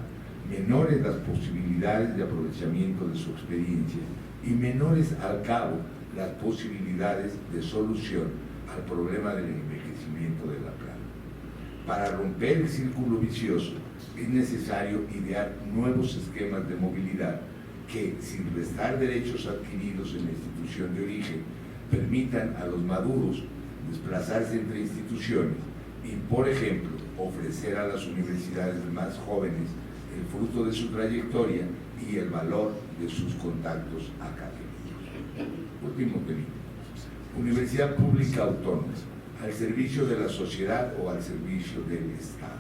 menores las posibilidades de aprovechamiento de su experiencia y menores al cabo las posibilidades de solución al problema del envejecimiento de la planta. Para romper el círculo vicioso es necesario idear nuevos esquemas de movilidad que, sin restar derechos adquiridos en la institución de origen, permitan a los maduros desplazarse entre instituciones y, por ejemplo, ofrecer a las universidades más jóvenes el fruto de su trayectoria y el valor de sus contactos académicos. Último tema: universidad pública autónoma, al servicio de la sociedad o al servicio del Estado.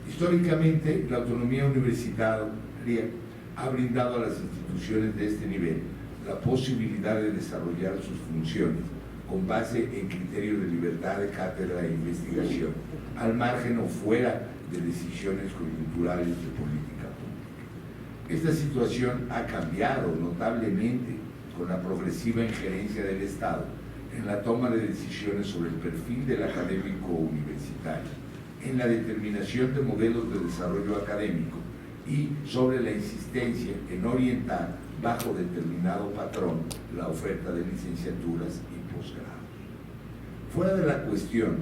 Históricamente, la autonomía universitaria ha brindado a las instituciones de este nivel la posibilidad de desarrollar sus funciones con base en criterios de libertad de cátedra e investigación, al margen o fuera de decisiones coyunturales de política pública. Esta situación ha cambiado notablemente con la progresiva injerencia del Estado en la toma de decisiones sobre el perfil del académico universitario, en la determinación de modelos de desarrollo académico y sobre la insistencia en orientar bajo determinado patrón la oferta de licenciaturas y posgrados. Fuera de la cuestión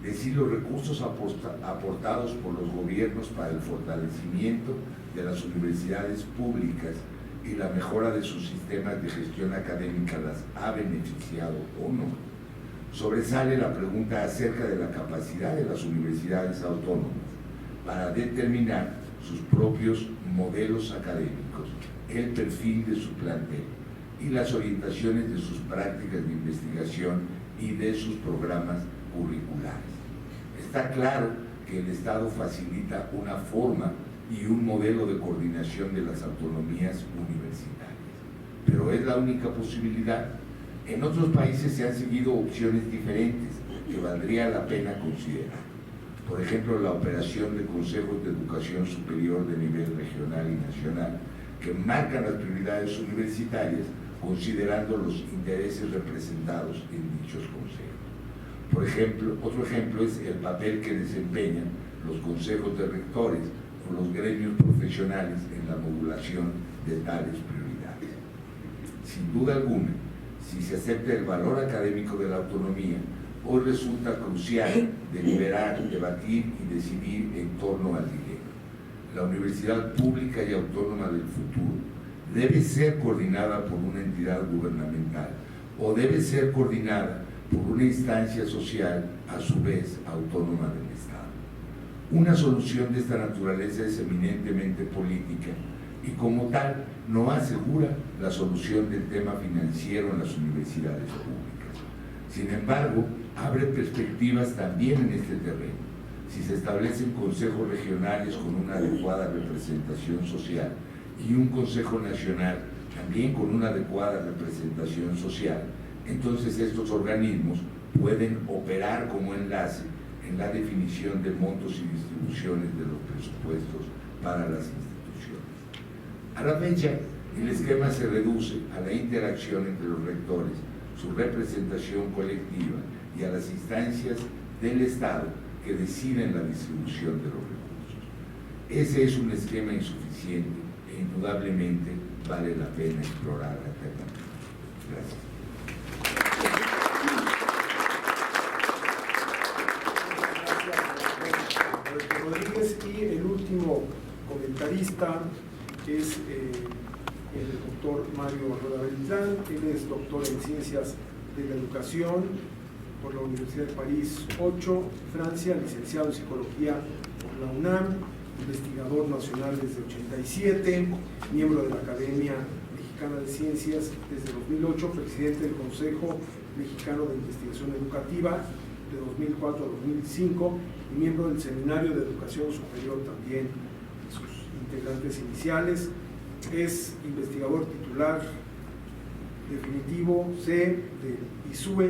de si los recursos aportados por los gobiernos para el fortalecimiento de las universidades públicas y la mejora de sus sistemas de gestión académica las ha beneficiado o no, sobresale la pregunta acerca de la capacidad de las universidades autónomas para determinar sus propios modelos académicos, el perfil de su plantel y las orientaciones de sus prácticas de investigación y de sus programas curriculares. Está claro que el Estado facilita una forma y un modelo de coordinación de las autonomías universitarias, pero es la única posibilidad. En otros países se han seguido opciones diferentes que valdría la pena considerar. Por ejemplo, la operación de consejos de educación superior de nivel regional y nacional, que marcan las prioridades universitarias considerando los intereses representados en dichos consejos. Por ejemplo, otro ejemplo es el papel que desempeñan los consejos de rectores o los gremios profesionales en la modulación de tales prioridades. Sin duda alguna, si se acepta el valor académico de la autonomía, hoy resulta crucial deliberar, debatir y decidir en torno al dinero. La universidad pública y autónoma del futuro debe ser coordinada por una entidad gubernamental o debe ser coordinada por una instancia social, a su vez autónoma del Estado. Una solución de esta naturaleza es eminentemente política y como tal no asegura la solución del tema financiero en las universidades públicas. Sin embargo, abre perspectivas también en este terreno. Si se establecen consejos regionales con una adecuada representación social y un consejo nacional también con una adecuada representación social, entonces estos organismos pueden operar como enlace en la definición de montos y distribuciones de los presupuestos para las instituciones. A la fecha, el esquema se reduce a la interacción entre los rectores, su representación colectiva y a las instancias del Estado que deciden la distribución de los recursos. Ese es un esquema insuficiente e indudablemente vale la pena explorar alternativas. Gracias. Gracias, Rodríguez. Y el último comentarista es el doctor Mario Rueda Beltrán. Él es doctor en Ciencias de la Educación por la Universidad de París 8, Francia, licenciado en Psicología por la UNAM, investigador nacional desde 87, miembro de la Academia Mexicana de Ciencias desde 2008, presidente del Consejo Mexicano de Investigación Educativa de 2004 a 2005 y miembro del Seminario de Educación Superior también, sus integrantes iniciales. Es investigador titular definitivo C de ISUE,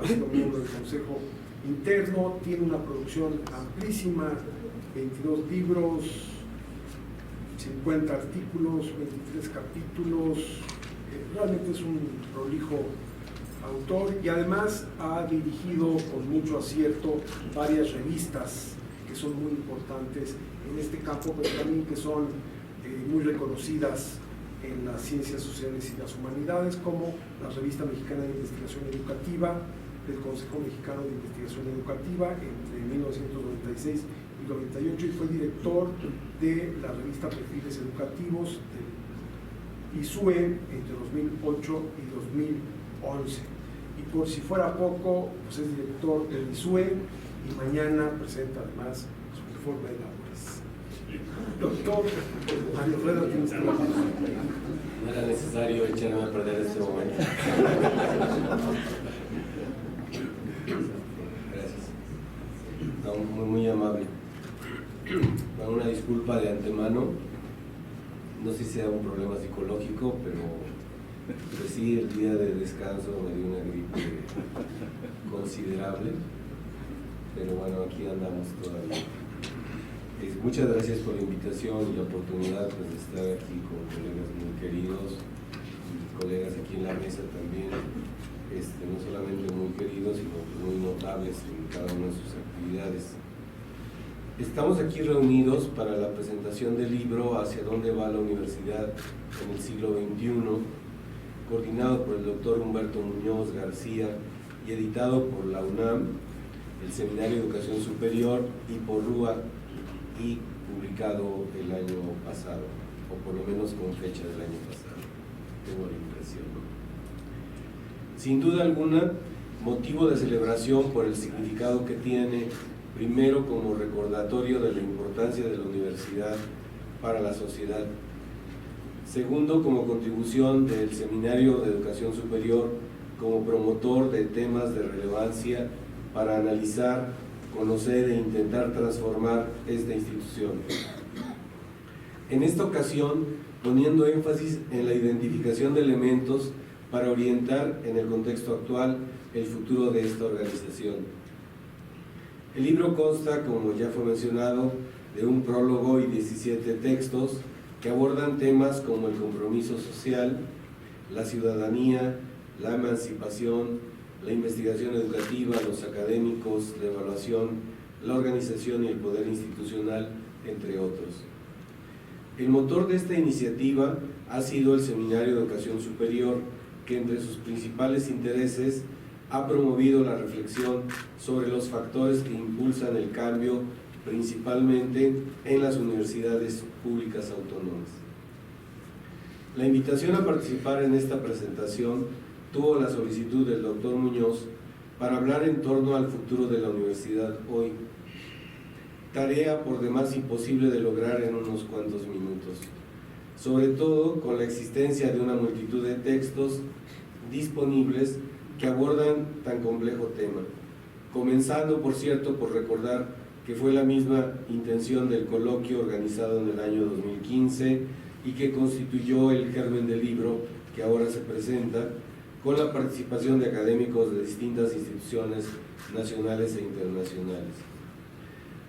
ha sido miembro del Consejo Interno, tiene una producción amplísima, 22 libros, 50 artículos, 23 capítulos, realmente es un prolijo autor y además ha dirigido con mucho acierto varias revistas que son muy importantes en este campo, pero también que son muy reconocidas en las ciencias sociales y las humanidades, como la Revista Mexicana de Investigación Educativa, del Consejo Mexicano de Investigación Educativa entre 1996 y 98, y fue director de la revista Perfiles Educativos del ISUE entre 2008 y 2011. Y por si fuera poco, pues es director del ISUE y mañana presenta además su informe de labores. Doctor Mario Rueda, tienes que hablar. No era necesario echarme a perder este momento. Gracias. No, muy amable. Bueno, una disculpa de antemano. No sé si sea un problema psicológico, pero pues sí, el día de descanso me dio una gripe considerable. Pero bueno, aquí andamos todavía. Muchas gracias por la invitación y la oportunidad pues, de estar aquí con colegas muy queridos y colegas aquí en la mesa también, no solamente muy queridos, sino muy notables en cada una de sus actividades. Estamos aquí reunidos para la presentación del libro Hacia dónde va la universidad en el siglo XXI, coordinado por el doctor Humberto Muñoz García y editado por la UNAM, el Seminario de Educación Superior y por RUA, y publicado el año pasado, o por lo menos con fecha del año pasado, tengo la impresión. Sin duda alguna, motivo de celebración por el significado que tiene Primero, como recordatorio de la importancia de la universidad para la sociedad. Segundo, como contribución del Seminario de Educación Superior como promotor de temas de relevancia para analizar, conocer e intentar transformar esta institución. En esta ocasión, poniendo énfasis en la identificación de elementos para orientar en el contexto actual el futuro de esta organización. El libro consta, como ya fue mencionado, de un prólogo y 17 textos que abordan temas como el compromiso social, la ciudadanía, la emancipación, la investigación educativa, los académicos, la evaluación, la organización y el poder institucional, entre otros. El motor de esta iniciativa ha sido el Seminario de Educación Superior, que entre sus principales intereses ha promovido la reflexión sobre los factores que impulsan el cambio, principalmente en las universidades públicas autónomas. La invitación a participar en esta presentación tuvo la solicitud del doctor Muñoz para hablar en torno al futuro de la universidad hoy, tarea por demás imposible de lograr en unos cuantos minutos, sobre todo con la existencia de una multitud de textos disponibles que abordan tan complejo tema, comenzando, por cierto, por recordar que fue la misma intención del coloquio organizado en el año 2015 y que constituyó el germen del libro que ahora se presenta, con la participación de académicos de distintas instituciones nacionales e internacionales.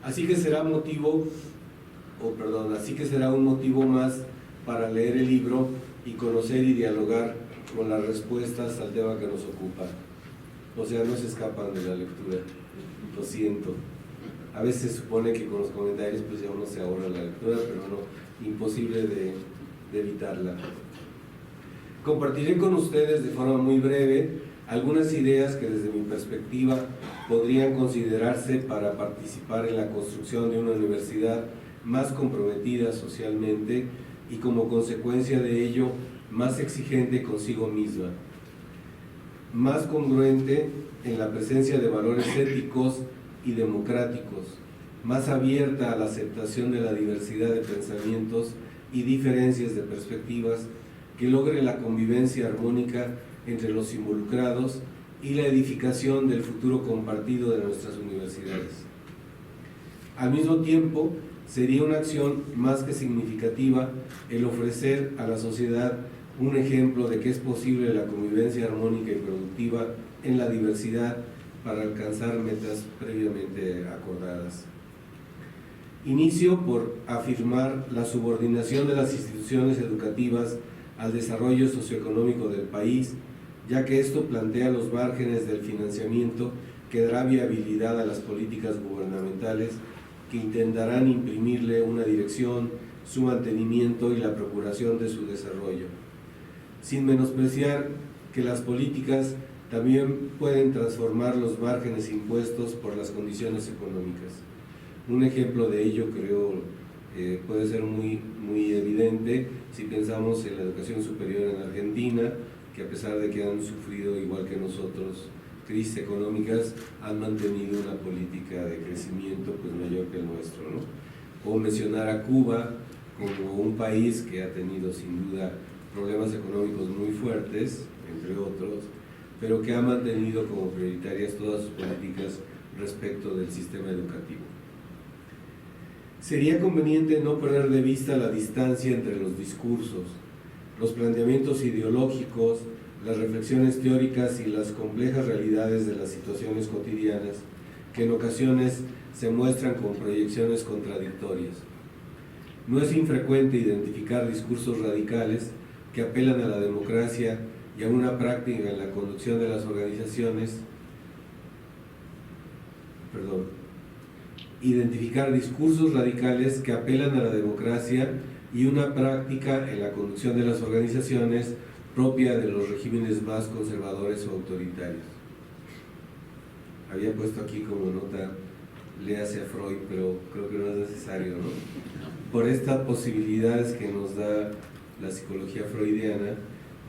Así que será un motivo más para leer el libro y conocer y dialogar con las respuestas al tema que nos ocupa. O sea, no se escapan de la lectura, lo siento. A veces se supone que con los comentarios pues ya uno se ahorra la lectura, pero no, imposible de evitarla. Compartiré con ustedes de forma muy breve algunas ideas que desde mi perspectiva podrían considerarse para participar en la construcción de una universidad más comprometida socialmente y como consecuencia de ello más exigente consigo misma, más congruente en la presencia de valores éticos y democráticos, más abierta a la aceptación de la diversidad de pensamientos y diferencias de perspectivas, que logre la convivencia armónica entre los involucrados y la edificación del futuro compartido de nuestras universidades. Al mismo tiempo, sería una acción más que significativa el ofrecer a la sociedad un ejemplo de que es posible la convivencia armónica y productiva en la diversidad para alcanzar metas previamente acordadas. Inicio por afirmar la subordinación de las instituciones educativas al desarrollo socioeconómico del país, ya que esto plantea los márgenes del financiamiento que dará viabilidad a las políticas gubernamentales que intentarán imprimirle una dirección, su mantenimiento y la procuración de su desarrollo, sin menospreciar que las políticas también pueden transformar los márgenes impuestos por las condiciones económicas. Un ejemplo de ello creo puede ser muy evidente si pensamos en la educación superior en Argentina, que a pesar de que han sufrido igual que nosotros crisis económicas, han mantenido una política de crecimiento pues mayor que el nuestro, ¿no? O mencionar a Cuba como un país que ha tenido sin duda problemas económicos muy fuertes, entre otros, pero que ha mantenido como prioritarias todas sus políticas respecto del sistema educativo. Sería conveniente no perder de vista la distancia entre los discursos, los planteamientos ideológicos, las reflexiones teóricas y las complejas realidades de las situaciones cotidianas, que en ocasiones se muestran con proyecciones contradictorias. No es infrecuente identificar discursos radicales que apelan a la democracia y a una práctica en la conducción de las organizaciones, identificar discursos radicales que apelan a la democracia y una práctica en la conducción de las organizaciones propia de los regímenes más conservadores o autoritarios. Había puesto aquí como nota, léase a Freud, pero creo que no es necesario, ¿no? Por estas posibilidades que nos da la psicología freudiana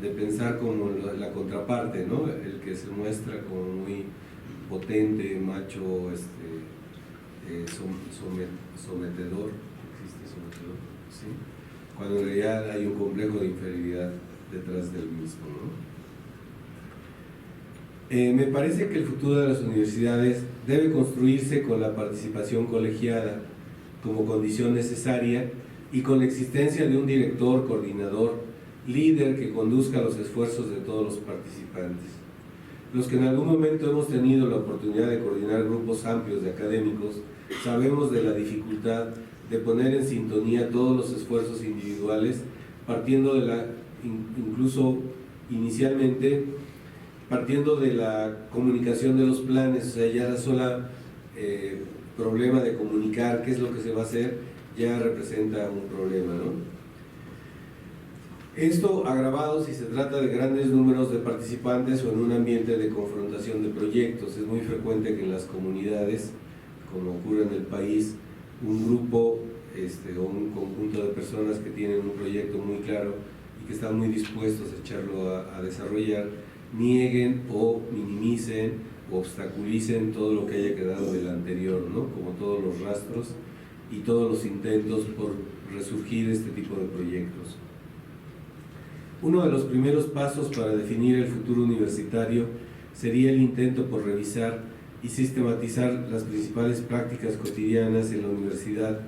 de pensar como la contraparte, ¿no? El que se muestra como muy potente, macho, sometedor, ¿existe sometedor? ¿Sí? Cuando en realidad hay un complejo de inferioridad detrás del mismo, ¿no? Me parece que el futuro de las universidades debe construirse con la participación colegiada como condición necesaria y con la existencia de un director, coordinador, líder que conduzca los esfuerzos de todos los participantes. Los que en algún momento hemos tenido la oportunidad de coordinar grupos amplios de académicos, sabemos de la dificultad de poner en sintonía todos los esfuerzos individuales, partiendo de incluso inicialmente, partiendo de la comunicación de los planes, o sea, ya la sola problema de comunicar qué es lo que se va a hacer, ya representa un problema, ¿no? Esto agravado si se trata de grandes números de participantes o en un ambiente de confrontación de proyectos. Es muy frecuente que en las comunidades, como ocurre en el país, un grupo o un conjunto de personas que tienen un proyecto muy claro y que están muy dispuestos a echarlo a desarrollar, nieguen o minimicen o obstaculicen todo lo que haya quedado del anterior, ¿no? Como todos los rastros y todos los intentos por resurgir este tipo de proyectos. Uno de los primeros pasos para definir el futuro universitario sería el intento por revisar y sistematizar las principales prácticas cotidianas en la universidad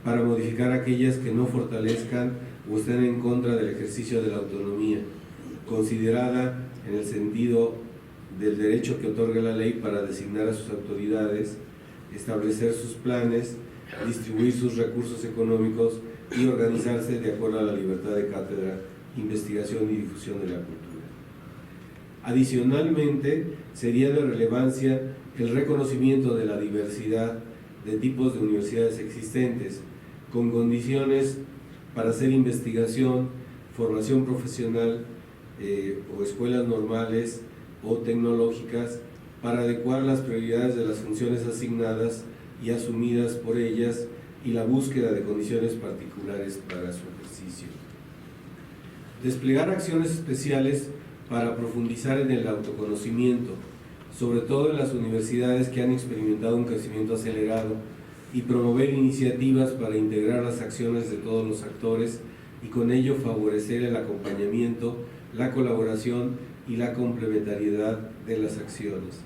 para modificar aquellas que no fortalezcan o estén en contra del ejercicio de la autonomía, considerada en el sentido del derecho que otorga la ley para designar a sus autoridades, establecer sus planes, distribuir sus recursos económicos y organizarse de acuerdo a la libertad de cátedra, investigación y difusión de la cultura. Adicionalmente, sería de relevancia el reconocimiento de la diversidad de tipos de universidades existentes, con condiciones para hacer investigación, formación profesional o escuelas normales o tecnológicas, para adecuar las prioridades de las funciones asignadas y asumidas por ellas y la búsqueda de condiciones particulares para su ejercicio. Desplegar acciones especiales para profundizar en el autoconocimiento, sobre todo en las universidades que han experimentado un crecimiento acelerado, y promover iniciativas para integrar las acciones de todos los actores y con ello favorecer el acompañamiento, la colaboración y la complementariedad de las acciones.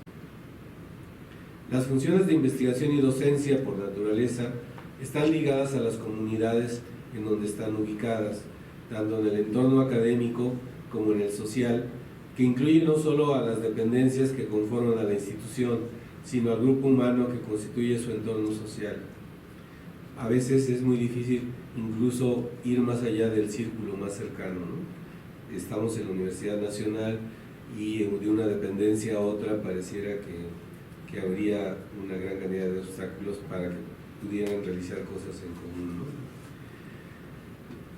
Las funciones de investigación y docencia, por naturaleza, están ligadas a las comunidades en donde están ubicadas, tanto en el entorno académico como en el social, que incluye no solo a las dependencias que conforman a la institución, sino al grupo humano que constituye su entorno social. A veces es muy difícil incluso ir más allá del círculo más cercano, ¿no? Estamos en la Universidad Nacional y de una dependencia a otra pareciera que habría una gran cantidad de obstáculos para que pudieran realizar cosas en común, ¿no?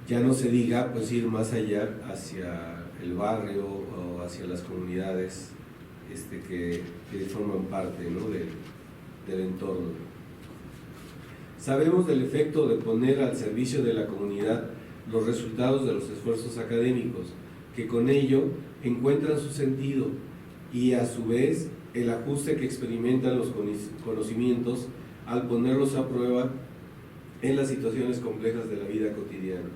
Ya no se diga pues ir más allá hacia el barrio o hacia las comunidades que forman parte, ¿no? del entorno. Sabemos del efecto de poner al servicio de la comunidad los resultados de los esfuerzos académicos, que con ello encuentran su sentido y a su vez el ajuste que experimentan los conocimientos al ponerlos a prueba en las situaciones complejas de la vida cotidiana,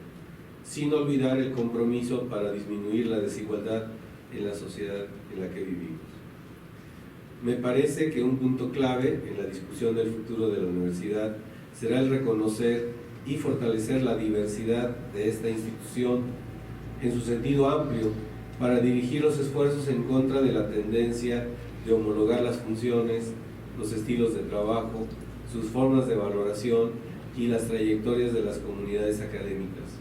sin olvidar el compromiso para disminuir la desigualdad en la sociedad en la que vivimos. Me parece que un punto clave en la discusión del futuro de la universidad será el reconocer y fortalecer la diversidad de esta institución en su sentido amplio para dirigir los esfuerzos en contra de la tendencia de homologar las funciones, los estilos de trabajo, sus formas de valoración y las trayectorias de las comunidades académicas.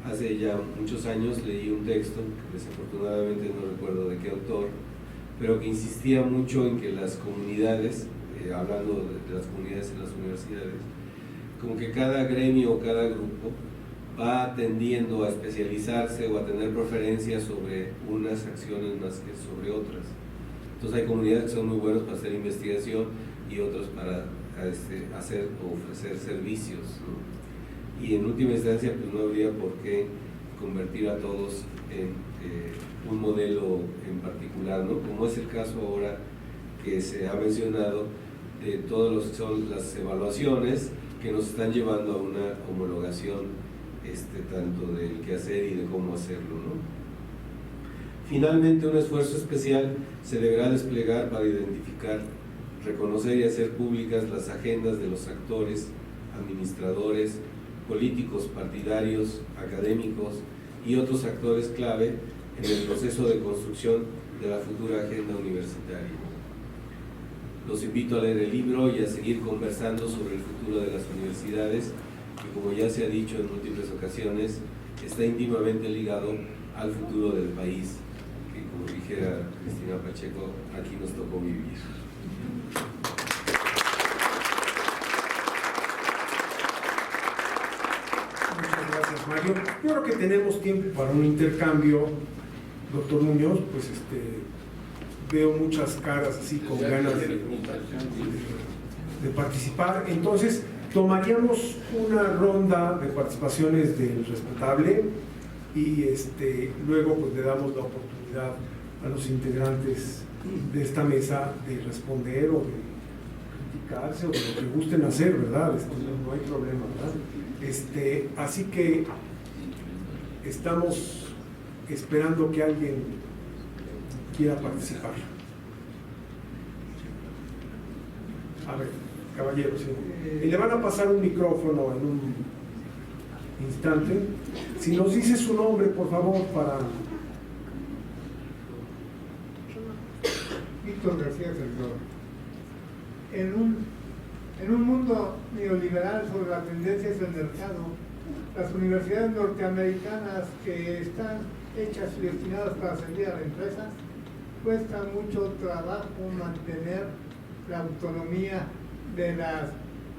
Hace ya muchos años leí un texto, desafortunadamente no recuerdo de qué autor, pero que insistía mucho en que las comunidades, hablando de las comunidades en las universidades, como que cada gremio o cada grupo va tendiendo a especializarse o a tener preferencias sobre unas acciones más que sobre otras. Entonces hay comunidades que son muy buenas para hacer investigación y otras para hacer o ofrecer servicios, ¿no? Y en última instancia pues no habría por qué convertir a todos en un modelo en particular, ¿no? Como es el caso ahora que se ha mencionado de todas son las evaluaciones que nos están llevando a una homologación tanto del qué hacer y de cómo hacerlo, ¿no? Finalmente, un esfuerzo especial se deberá desplegar para identificar, reconocer y hacer públicas las agendas de los actores, administradores, políticos, partidarios, académicos y otros actores clave en el proceso de construcción de la futura agenda universitaria. Los invito a leer el libro y a seguir conversando sobre el futuro de las universidades, que, como ya se ha dicho en múltiples ocasiones, está íntimamente ligado al futuro del país, que, como dijera Cristina Pacheco, aquí nos tocó vivir. Muchas gracias, Mario. Yo creo que tenemos tiempo para un intercambio, doctor Muñoz. Pues veo muchas caras así con ganas de participar. Entonces, tomaríamos una ronda de participaciones del respetable y luego pues le damos la oportunidad a los integrantes de esta mesa de responder o de criticarse o de lo que gusten hacer, ¿verdad? No hay problema, ¿verdad? Así que estamos esperando que alguien quiera participar. A ver, caballero, sí. Y le van a pasar un micrófono en un instante. Si nos dice su nombre, por favor, para... Víctor García Servidor. En un mundo neoliberal sobre las tendencias del mercado, las universidades norteamericanas que están hechas y destinadas para servir a la empresa, cuesta mucho trabajo mantener la autonomía de las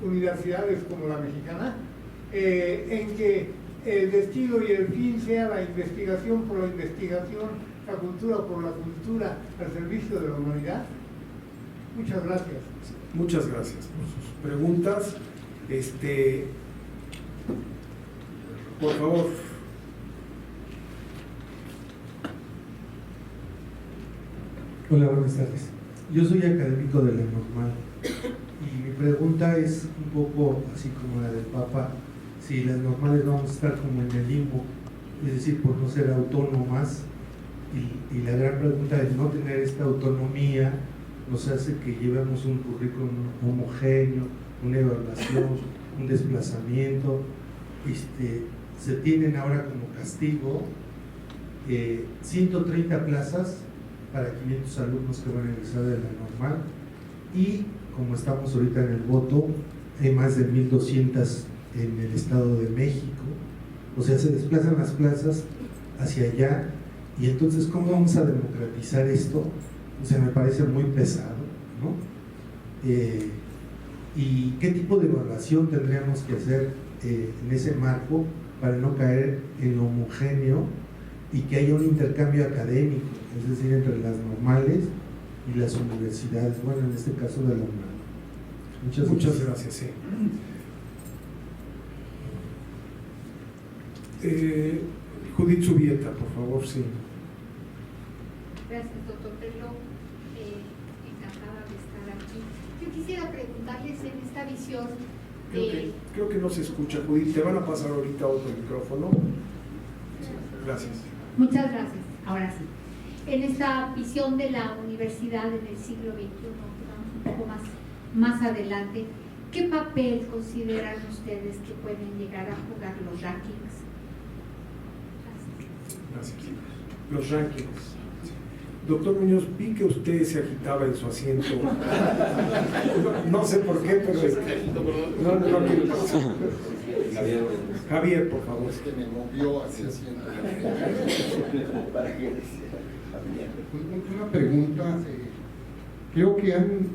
universidades como la mexicana, en que el destino y el fin sea la investigación por la investigación, la cultura por la cultura, al servicio de la humanidad. Muchas gracias. Muchas gracias por sus preguntas. Por favor. Hola, buenas tardes. Yo soy académico de la Normal y mi pregunta es un poco así como la del Papa, si las normales vamos a estar como en el limbo, es decir, por no ser autónomas, y la gran pregunta de no tener esta autonomía nos hace que llevemos un currículum homogéneo, una evaluación, un desplazamiento. Se tienen ahora como castigo 130 plazas para 500 alumnos que van a egresar de la Normal, y como estamos ahorita en el voto, hay más de 1.200 en el Estado de México. O sea, se desplazan las plazas hacia allá, y entonces ¿cómo vamos a democratizar esto? O sea, me parece muy pesado, ¿no? ¿Y qué tipo de evaluación tendríamos que hacer en ese marco para no caer en lo homogéneo y que haya un intercambio académico, es decir, entre las normales y las universidades, bueno, en este caso de la UNAM? Muchas gracias, sí. Judith Zubieta, por favor, sí. Gracias, doctor Perlo. Encantada de estar aquí. Yo quisiera preguntarles en esta visión de... Creo que no se escucha, Judith. Te van a pasar ahorita otro micrófono. Gracias. Muchas gracias. Ahora sí. En esta visión de la universidad en el siglo XXI, un poco más adelante, ¿qué papel consideran ustedes que pueden llegar a jugar los rankings? Gracias. Los rankings. Doctor Muñoz, vi que usted se agitaba en su asiento. No sé por qué, pero... No. Javier, por favor. Es que me movió hacia asiento. Una pregunta. Creo que han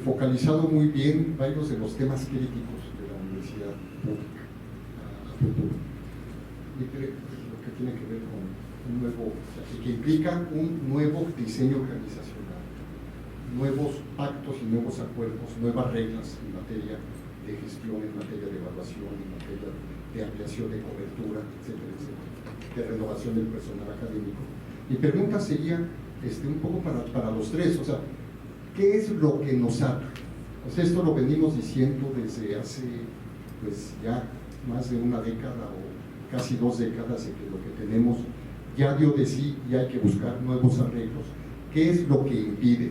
focalizado muy bien varios de los temas críticos de la universidad pública a futuro. Lo que tiene que ver con un nuevo, que implica un nuevo diseño organizacional, nuevos pactos y nuevos acuerdos, nuevas reglas en materia de gestión, en materia de evaluación, en materia de ampliación de cobertura, etcétera, etcétera, de renovación del personal académico. Mi pregunta sería un poco para los tres, o sea, ¿qué es lo que nos ata? O sea, esto lo venimos diciendo desde hace pues ya más de una década o casi 2 décadas, de que lo que tenemos ya dio de sí y hay que buscar nuevos arreglos. ¿Qué es lo que impide?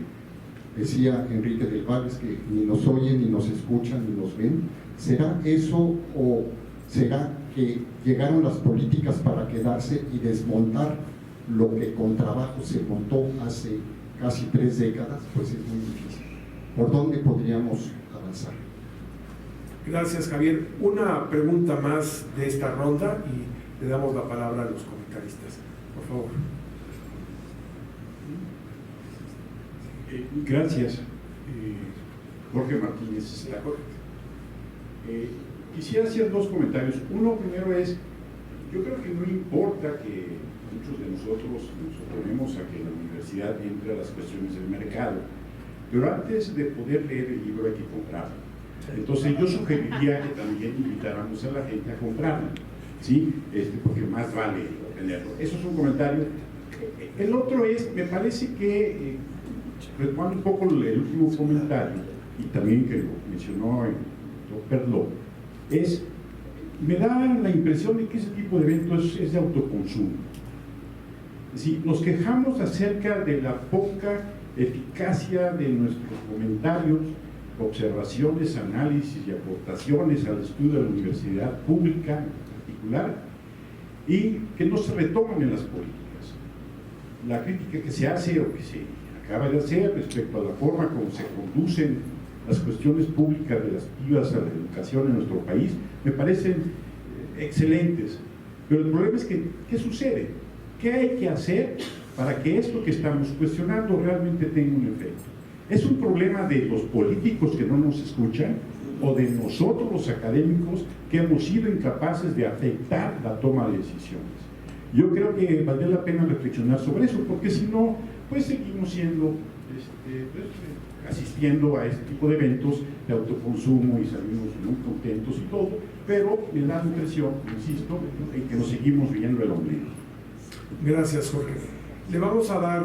Decía Enrique del Valles que ni nos oyen, ni nos escuchan, ni nos ven. ¿Será eso o será que llegaron las políticas para quedarse y desmontar lo que con trabajo se montó hace casi 3 décadas? Pues es muy difícil. ¿Por dónde podríamos avanzar? Gracias, Javier. Una pregunta más de esta ronda y le damos la palabra a los comentaristas. Por favor. Gracias. Jorge Martínez. Quisiera hacer 2 comentarios. Uno, primero es, yo creo que no importa que muchos de nosotros nos oponemos a que la universidad entre a las cuestiones del mercado, pero antes de poder leer el libro hay que comprarlo. Entonces yo sugeriría que también invitáramos a la gente a comprarlo, ¿sí? Porque más vale tenerlo. Eso es un comentario. El otro es, me parece que, retomando un poco el último comentario, y también que lo mencionó el doctor Perló, me da la impresión de que ese tipo de eventos es de autoconsumo. Es decir, nos quejamos acerca de la poca eficacia de nuestros comentarios, observaciones, análisis y aportaciones al estudio de la universidad pública en particular, y que no se retoman en las políticas. La crítica que se hace o que se acaba de hacer respecto a la forma como se conducen las cuestiones públicas relativas a la educación en nuestro país me parecen excelentes, pero el problema es que, ¿qué sucede? ¿Qué hay que hacer para que esto que estamos cuestionando realmente tenga un efecto? ¿Es un problema de los políticos que no nos escuchan o de nosotros los académicos que hemos sido incapaces de afectar la toma de decisiones? Yo creo que valdría la pena reflexionar sobre eso, porque si no, pues seguimos siendo, asistiendo a este tipo de eventos de autoconsumo y salimos muy contentos y todo, pero me da la impresión, insisto, en que nos seguimos viendo el ombligo. Gracias, Jorge. Le vamos a dar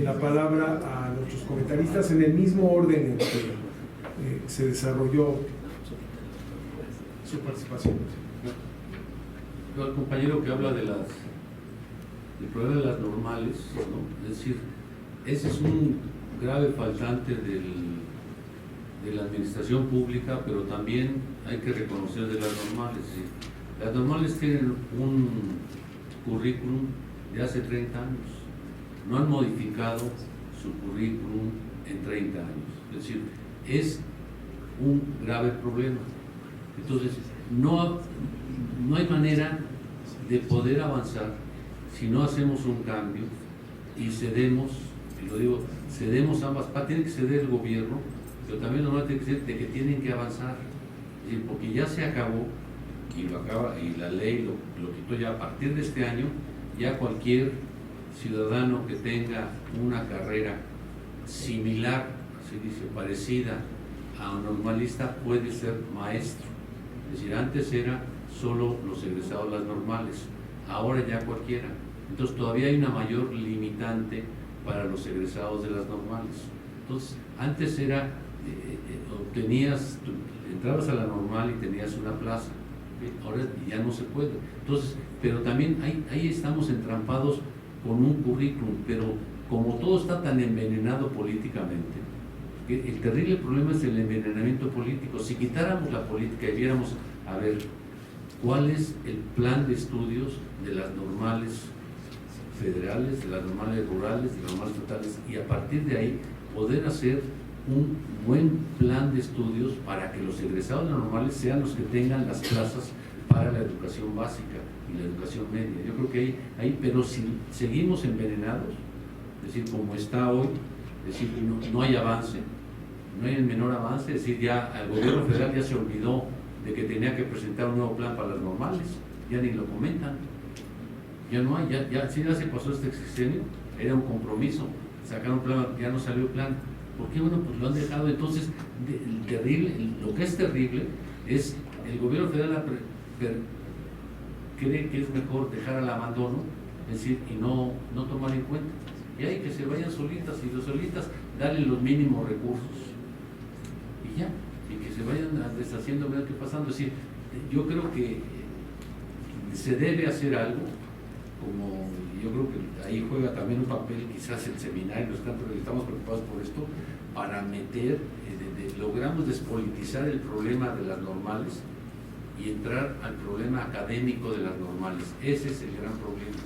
la palabra a nuestros comentaristas en el mismo orden en que se desarrolló su participación. El compañero que habla del problema de las normales, ¿no? Es decir, ese es un grave faltante de la administración pública, pero también hay que reconocer de las normales. ¿Sí? Las normales tienen un currículum de hace 30 años, no han modificado su currículum en 30 años, es decir, es un grave problema. Entonces, no hay manera de poder avanzar si no hacemos un cambio y cedemos, y lo digo, cedemos ambas partes. Tiene que ceder el gobierno, pero también lo tiene que ser de que tienen que avanzar, es decir, porque ya se acabó y la ley lo quitó ya a partir de este año. Ya cualquier ciudadano que tenga una carrera similar, así dice, parecida a un normalista, puede ser maestro. Es decir, antes era solo los egresados de las normales, ahora ya cualquiera. Entonces todavía hay una mayor limitante para los egresados de las normales. Entonces, antes era, entrabas a la normal y tenías una plaza. Ahora ya no se puede. Entonces, pero también ahí estamos entrampados con un currículum, pero como todo está tan envenenado políticamente, el terrible problema es el envenenamiento político. Si quitáramos la política y viéramos, a ver, cuál es el plan de estudios de las normales federales, de las normales rurales, de las normales estatales, y a partir de ahí poder hacer un buen plan de estudios para que los egresados de las normales sean los que tengan las plazas para la educación básica y la educación media. Yo creo que ahí, pero si seguimos envenenados, es decir, como está hoy, es decir, no hay avance, no hay el menor avance, es decir, ya el gobierno federal ya se olvidó de que tenía que presentar un nuevo plan para las normales, ya ni lo comentan, ya no hay, ya se pasó este sexenio, era un compromiso, sacaron un plan, ya no salió el plan. ¿Por qué? Bueno, pues lo han dejado. Entonces, lo que es terrible es el gobierno federal cree que es mejor dejar al abandono, es decir, y no tomar en cuenta. Y hay que se vayan solitas y los solitas darle los mínimos recursos. y ya, y que se vayan deshaciendo, vean qué pasando. Es decir, yo creo que se debe hacer algo, como yo creo que ahí juega también un papel quizás el seminario, estamos preocupados por esto, para meter, logramos despolitizar el problema de las normales y entrar al problema académico de las normales. Ese es el gran problema.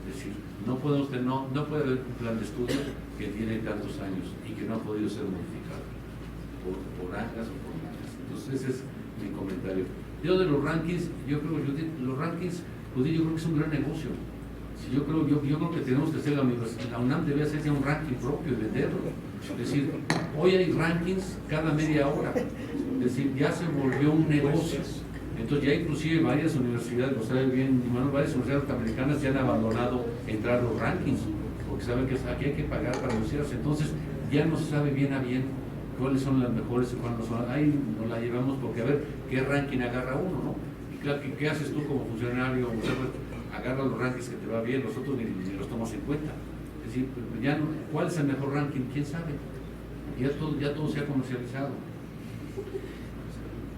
Es decir, no puede haber un plan de estudio que tiene tantos años y que no ha podido ser modificado por angas o por mangas. Entonces ese es mi comentario. Yo de los rankings, yo creo que es un gran negocio. Yo creo que tenemos que hacer la UNAM debe hacer ya un ranking propio y venderlo. Es decir, hoy hay rankings cada media hora. Es decir, ya se volvió un negocio. Entonces ya inclusive varias universidades, lo sabe bien, varias universidades norteamericanas ya han abandonado entrar a los rankings, porque saben que aquí hay que pagar para universidades. Entonces ya no se sabe bien a bien cuáles son las mejores y cuáles no son. Ahí nos la llevamos porque a ver qué ranking agarra uno, ¿no? Y claro, ¿qué haces tú como funcionario? Agarra los rankings que te va bien, los otros ni los tomas en cuenta. Es decir, ya no, ¿cuál es el mejor ranking? ¿Quién sabe? Ya todo se ha comercializado.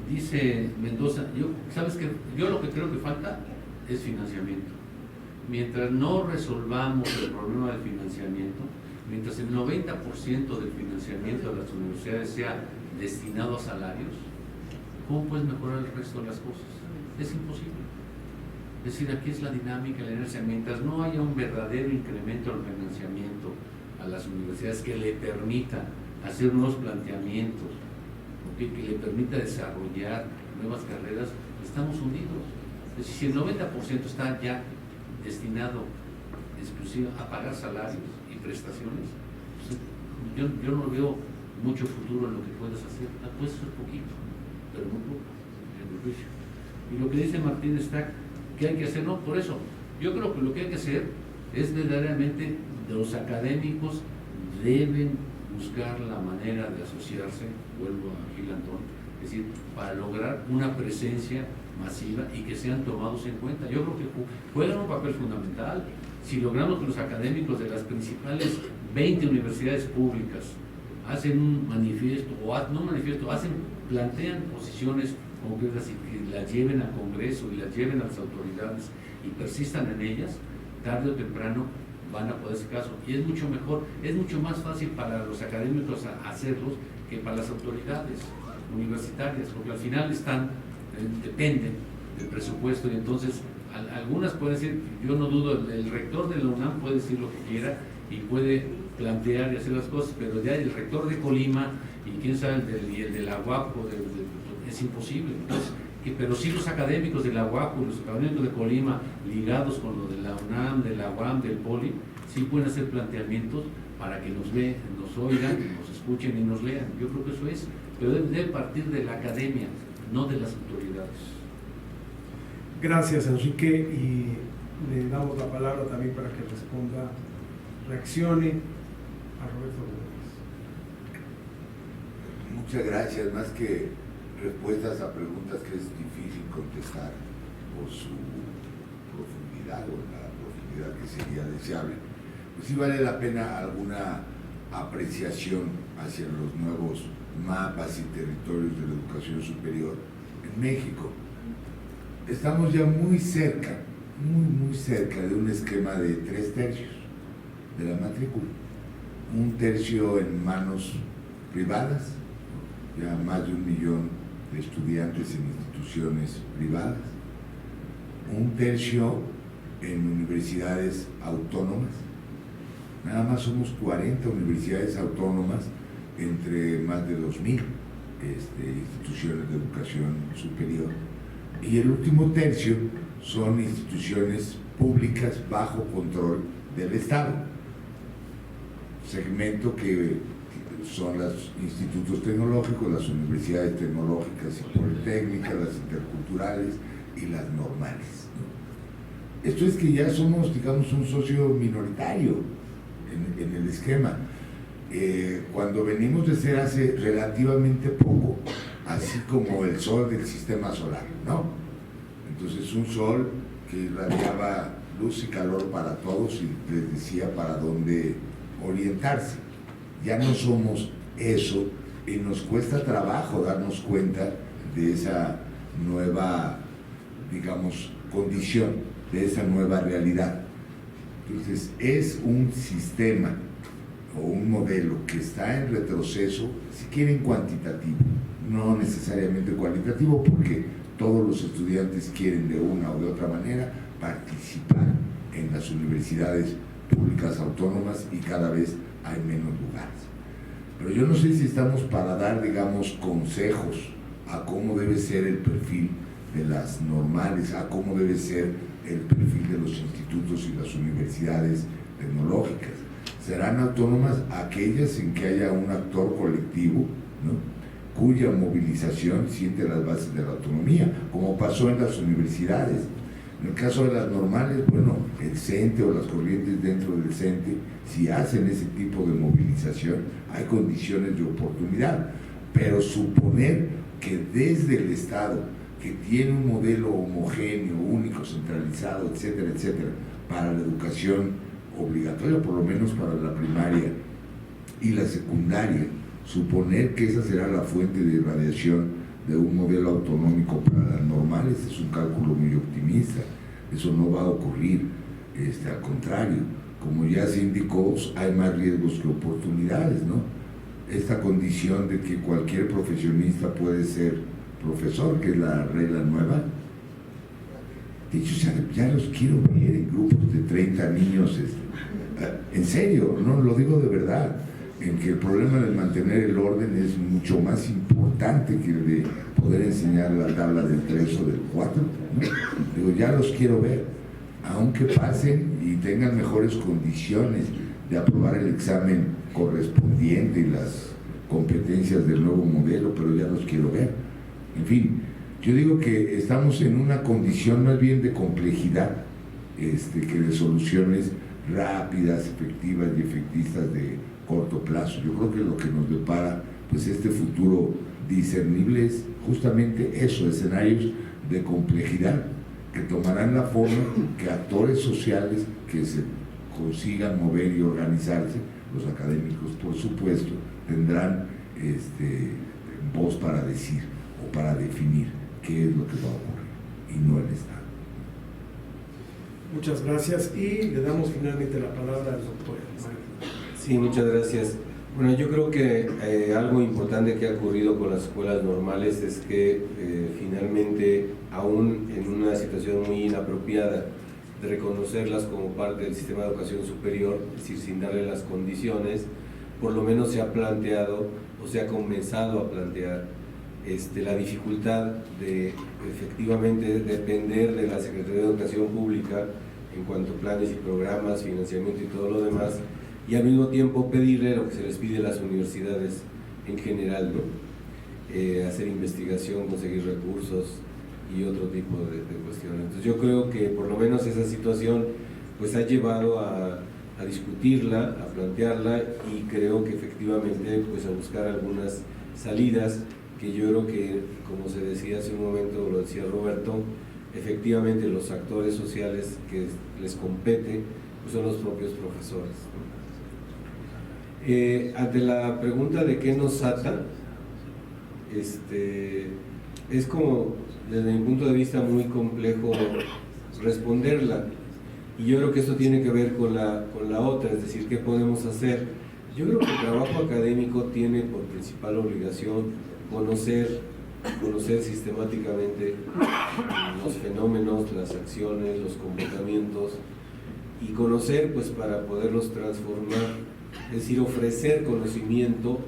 Dice Mendoza, ¿sabes qué? Yo lo que creo que falta es financiamiento. Mientras no resolvamos el problema del financiamiento, mientras el 90% del financiamiento de las universidades sea destinado a salarios, ¿cómo puedes mejorar el resto de las cosas? Es imposible. Es decir, aquí es la dinámica, la inercia. Mientras no haya un verdadero incremento al financiamiento a las universidades que le permita hacer nuevos planteamientos, que le permita desarrollar nuevas carreras, estamos hundidos. Es decir, si el 90% está ya destinado exclusivo a pagar salarios y prestaciones, pues yo no veo mucho futuro en lo que puedes hacer. Puedes hacer poquito, pero muy poco, en mi juicio. Y lo que dice Martín Stack, ¿qué hay que hacer? No, por eso, yo creo que lo que hay que hacer es verdaderamente, los académicos deben buscar la manera de asociarse, vuelvo a Gil Antón, es decir, para lograr una presencia masiva y que sean tomados en cuenta. Yo creo que juegan un papel fundamental. Si logramos que los académicos de las principales 20 universidades públicas hacen un manifiesto, plantean posiciones concretas y que las lleven al Congreso y las lleven a las autoridades y persistan en ellas, tarde o temprano van a poder hacer caso. Y es mucho mejor, es mucho más fácil para los académicos hacerlos que para las autoridades universitarias, porque al final dependen del presupuesto y entonces algunas pueden decir, yo no dudo, el rector de la UNAM puede decir lo que quiera y puede plantear y hacer las cosas, pero ya el rector de Colima y quién sabe el de la UAP es imposible. Entonces, pero sí los académicos de la UAP y los académicos de Colima ligados con lo de la UNAM, de la UAM, del POLI, sí pueden hacer planteamientos para que nos oigan, nos escuchen y nos lean. Yo creo que eso es, pero debe partir de la academia, no de las autoridades. Gracias, Enrique, y le damos la palabra también para que responda, reaccione a Roberto Rodríguez. Muchas gracias. Más que respuestas a preguntas que es difícil contestar por su profundidad o la profundidad que sería deseable, pues sí vale la pena alguna apreciación hacia los nuevos mapas y territorios de la educación superior en México. Estamos ya muy cerca de un esquema de 3/3 de la matrícula. 1/3 en manos privadas, ya más de 1 millón de estudiantes en instituciones privadas, 1/3 en universidades autónomas. Nada más somos 40 universidades autónomas entre más de 2,000 instituciones de educación superior. Y el último tercio son instituciones públicas bajo control del Estado. Segmento que son los institutos tecnológicos, las universidades tecnológicas y politécnicas, las interculturales y las normales, ¿no? Esto es que ya somos, digamos, un socio minoritario en el esquema. Cuando venimos de ser hace relativamente poco, así como el sol del sistema solar, ¿no? Entonces un sol que irradiaba luz y calor para todos y les decía para dónde orientarse. Ya no somos eso y nos cuesta trabajo darnos cuenta de esa nueva, digamos, condición, de esa nueva realidad. Entonces, es un sistema o un modelo que está en retroceso, si quieren cuantitativo, no necesariamente cualitativo, porque todos los estudiantes quieren de una o de otra manera participar en las universidades públicas autónomas y cada vez hay menos lugares. Pero yo no sé si estamos para dar, digamos, consejos a cómo debe ser el perfil de las normales, a cómo debe ser el perfil de los institutos y las universidades tecnológicas. Serán autónomas aquellas en que haya un actor colectivo, ¿no?, cuya movilización siente las bases de la autonomía, como pasó en las universidades. En el caso de las normales, bueno, el CENTE o las corrientes dentro del CENTE, si hacen ese tipo de movilización, hay condiciones de oportunidad, pero suponer que desde el Estado, que tiene un modelo homogéneo, único, centralizado, etcétera, etcétera, para la educación obligatoria, por lo menos para la primaria y la secundaria, suponer que esa será la fuente de irradiación de un modelo autonómico para las normales es un cálculo muy optimista. Eso no va a ocurrir. Al contrario, como ya se indicó, hay más riesgos que oportunidades, ¿no? Esta condición de que cualquier profesionista puede ser profesor, que es la regla nueva, de hecho ya los quiero ver en grupos de 30 niños, en serio, no lo digo de verdad, en que el problema de mantener el orden es mucho más importante que el de poder enseñar la tabla del 3 o del 4, ¿no? Digo, ya los quiero ver, aunque pasen y tengan mejores condiciones de aprobar el examen correspondiente y las competencias del nuevo modelo, pero ya los quiero ver. En fin, yo digo que estamos en una condición más bien de complejidad que de soluciones rápidas, efectivas y efectistas de corto plazo. Yo creo que lo que nos depara pues este futuro discernible es justamente eso, escenarios de complejidad que tomarán la forma que actores sociales que se consigan mover y organizarse, los académicos por supuesto, tendrán voz para decir o para definir qué es lo que va a ocurrir y no el Estado. Muchas gracias y le damos finalmente la palabra al doctor. Sí, muchas gracias. Bueno, yo creo que algo importante que ha ocurrido con las escuelas normales es que finalmente, aún en una situación muy inapropiada de reconocerlas como parte del sistema de educación superior, es decir, sin darle las condiciones, por lo menos se ha planteado o se ha comenzado a plantear la dificultad de efectivamente depender de la Secretaría de Educación Pública en cuanto a planes y programas, financiamiento y todo lo demás, y al mismo tiempo pedirle lo que se les pide a las universidades en general, ¿no? Hacer investigación, conseguir recursos y otro tipo de cuestiones. Entonces yo creo que por lo menos esa situación pues ha llevado a discutirla, a plantearla, y creo que efectivamente pues a buscar algunas salidas que yo creo que, como se decía hace un momento, lo decía Roberto, efectivamente los actores sociales que les compete pues son los propios profesores, ¿no? Ante la pregunta de qué nos ata, es como, desde mi punto de vista, muy complejo responderla, y yo creo que esto tiene que ver con la otra, es decir, ¿qué podemos hacer? Yo creo que el trabajo académico tiene por principal obligación conocer sistemáticamente los fenómenos, las acciones, los comportamientos, y conocer pues para poderlos transformar, es decir, ofrecer conocimiento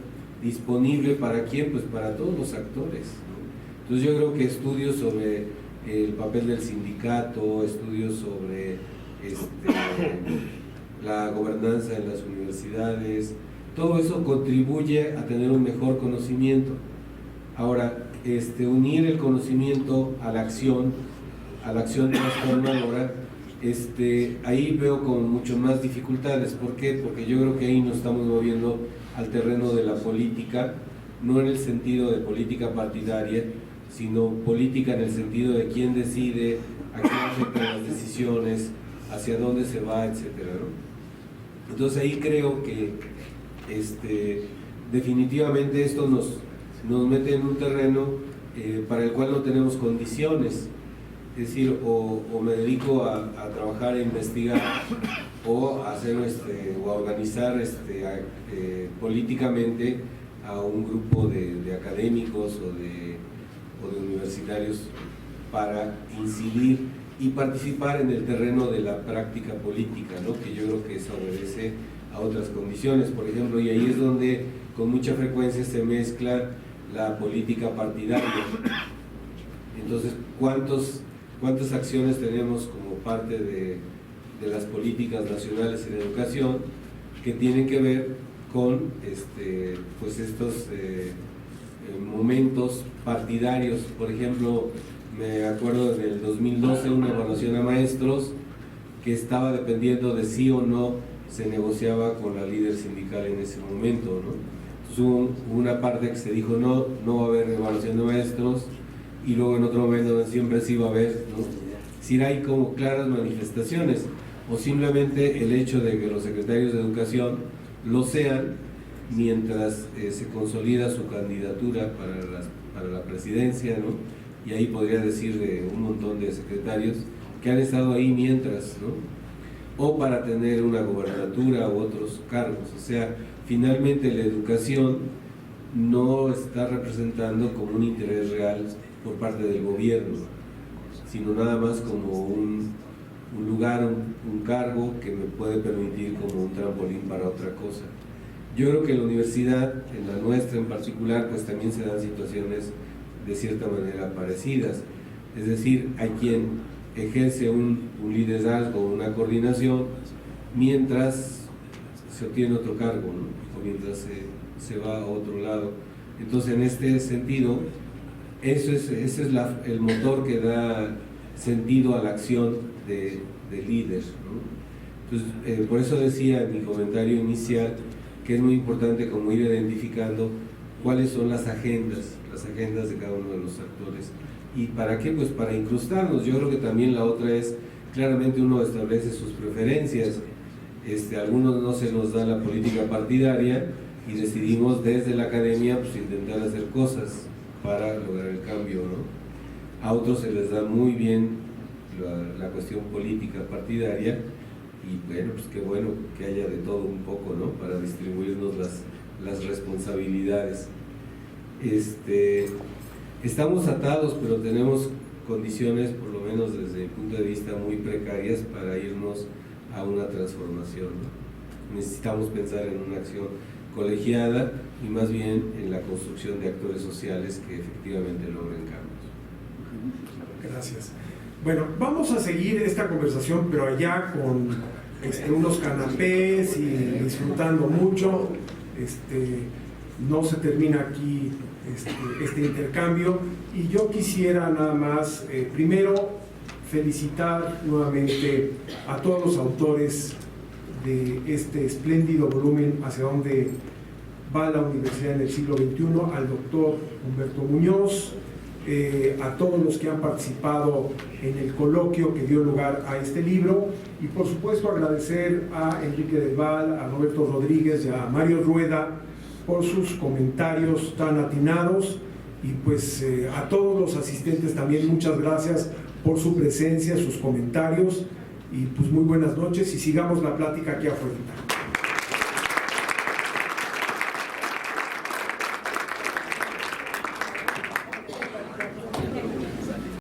disponible ¿para quién? Pues para todos los actores, ¿no? Entonces yo creo que estudios sobre el papel del sindicato, estudios sobre la gobernanza en las universidades, todo eso contribuye a tener un mejor conocimiento. Ahora, unir el conocimiento a la acción transformadora, ahí veo con mucho más dificultades. ¿Por qué? Porque yo creo que ahí nos estamos moviendo al terreno de la política, no en el sentido de política partidaria, sino política en el sentido de quién decide, a quién afectan las decisiones, hacia dónde se va, etcétera, ¿no? Entonces ahí creo que definitivamente esto nos mete en un terreno para el cual no tenemos condiciones. Es decir, o me dedico a trabajar e investigar o a hacer o a organizar políticamente a un grupo de académicos o de universitarios para incidir y participar en el terreno de la práctica política, ¿no? Que yo creo que eso obedece a otras condiciones, por ejemplo, y ahí es donde con mucha frecuencia se mezcla la política partidaria. Entonces, ¿cuántas acciones tenemos como parte de las políticas nacionales en educación que tienen que ver con pues estos momentos partidarios? Por ejemplo, me acuerdo en el 2012 una evaluación a maestros que estaba dependiendo de sí o no se negociaba con la líder sindical en ese momento, ¿no? Entonces hubo una parte que se dijo no va a haber evaluación de maestros, y luego en otro momento siempre sí va a haber, ¿no? Si hay como claras manifestaciones, o simplemente el hecho de que los secretarios de educación lo sean mientras se consolida su candidatura para la presidencia, ¿no? Y ahí podría decir de un montón de secretarios que han estado ahí mientras, ¿no? O para tener una gobernatura u otros cargos. O sea, finalmente la educación no está representando como un interés real por parte del gobierno, sino nada más como un lugar, un cargo que me puede permitir como un trampolín para otra cosa. Yo creo que en la universidad, en la nuestra en particular, pues también se dan situaciones de cierta manera parecidas. Es decir, hay quien ejerce un liderazgo, una coordinación, mientras se obtiene otro cargo, ¿no? O mientras se va a otro lado. Entonces, en este sentido, ese es el motor que da sentido a la acción de líder, ¿no? Entonces, por eso decía en mi comentario inicial que es muy importante como ir identificando cuáles son las agendas de cada uno de los actores. ¿Y para qué? Pues para incrustarnos. Yo creo que también la otra es, claramente uno establece sus preferencias. A algunos no se nos da la política partidaria y decidimos desde la academia pues intentar hacer cosas para lograr el cambio, ¿no? A otros se les da muy bien la cuestión política partidaria y bueno, pues qué bueno que haya de todo un poco, ¿no? Para distribuirnos las responsabilidades. Estamos atados, pero tenemos condiciones, por lo menos desde mi punto de vista, muy precarias para irnos a una transformación, ¿no? Necesitamos pensar en una acción colegiada y más bien en la construcción de actores sociales que efectivamente logren cambios. Gracias. Bueno, vamos a seguir esta conversación, pero allá con unos canapés y disfrutando mucho. No se termina aquí este intercambio, y yo quisiera nada más primero felicitar nuevamente a todos los autores de este espléndido volumen Hacia dónde va la universidad en el siglo XXI, al doctor Humberto Muñoz, a todos los que han participado en el coloquio que dio lugar a este libro, y por supuesto agradecer a Enrique del Val, a Roberto Rodríguez y a Mario Rueda por sus comentarios tan atinados, y pues a todos los asistentes también muchas gracias por su presencia, sus comentarios, y pues muy buenas noches y sigamos la plática aquí afuera.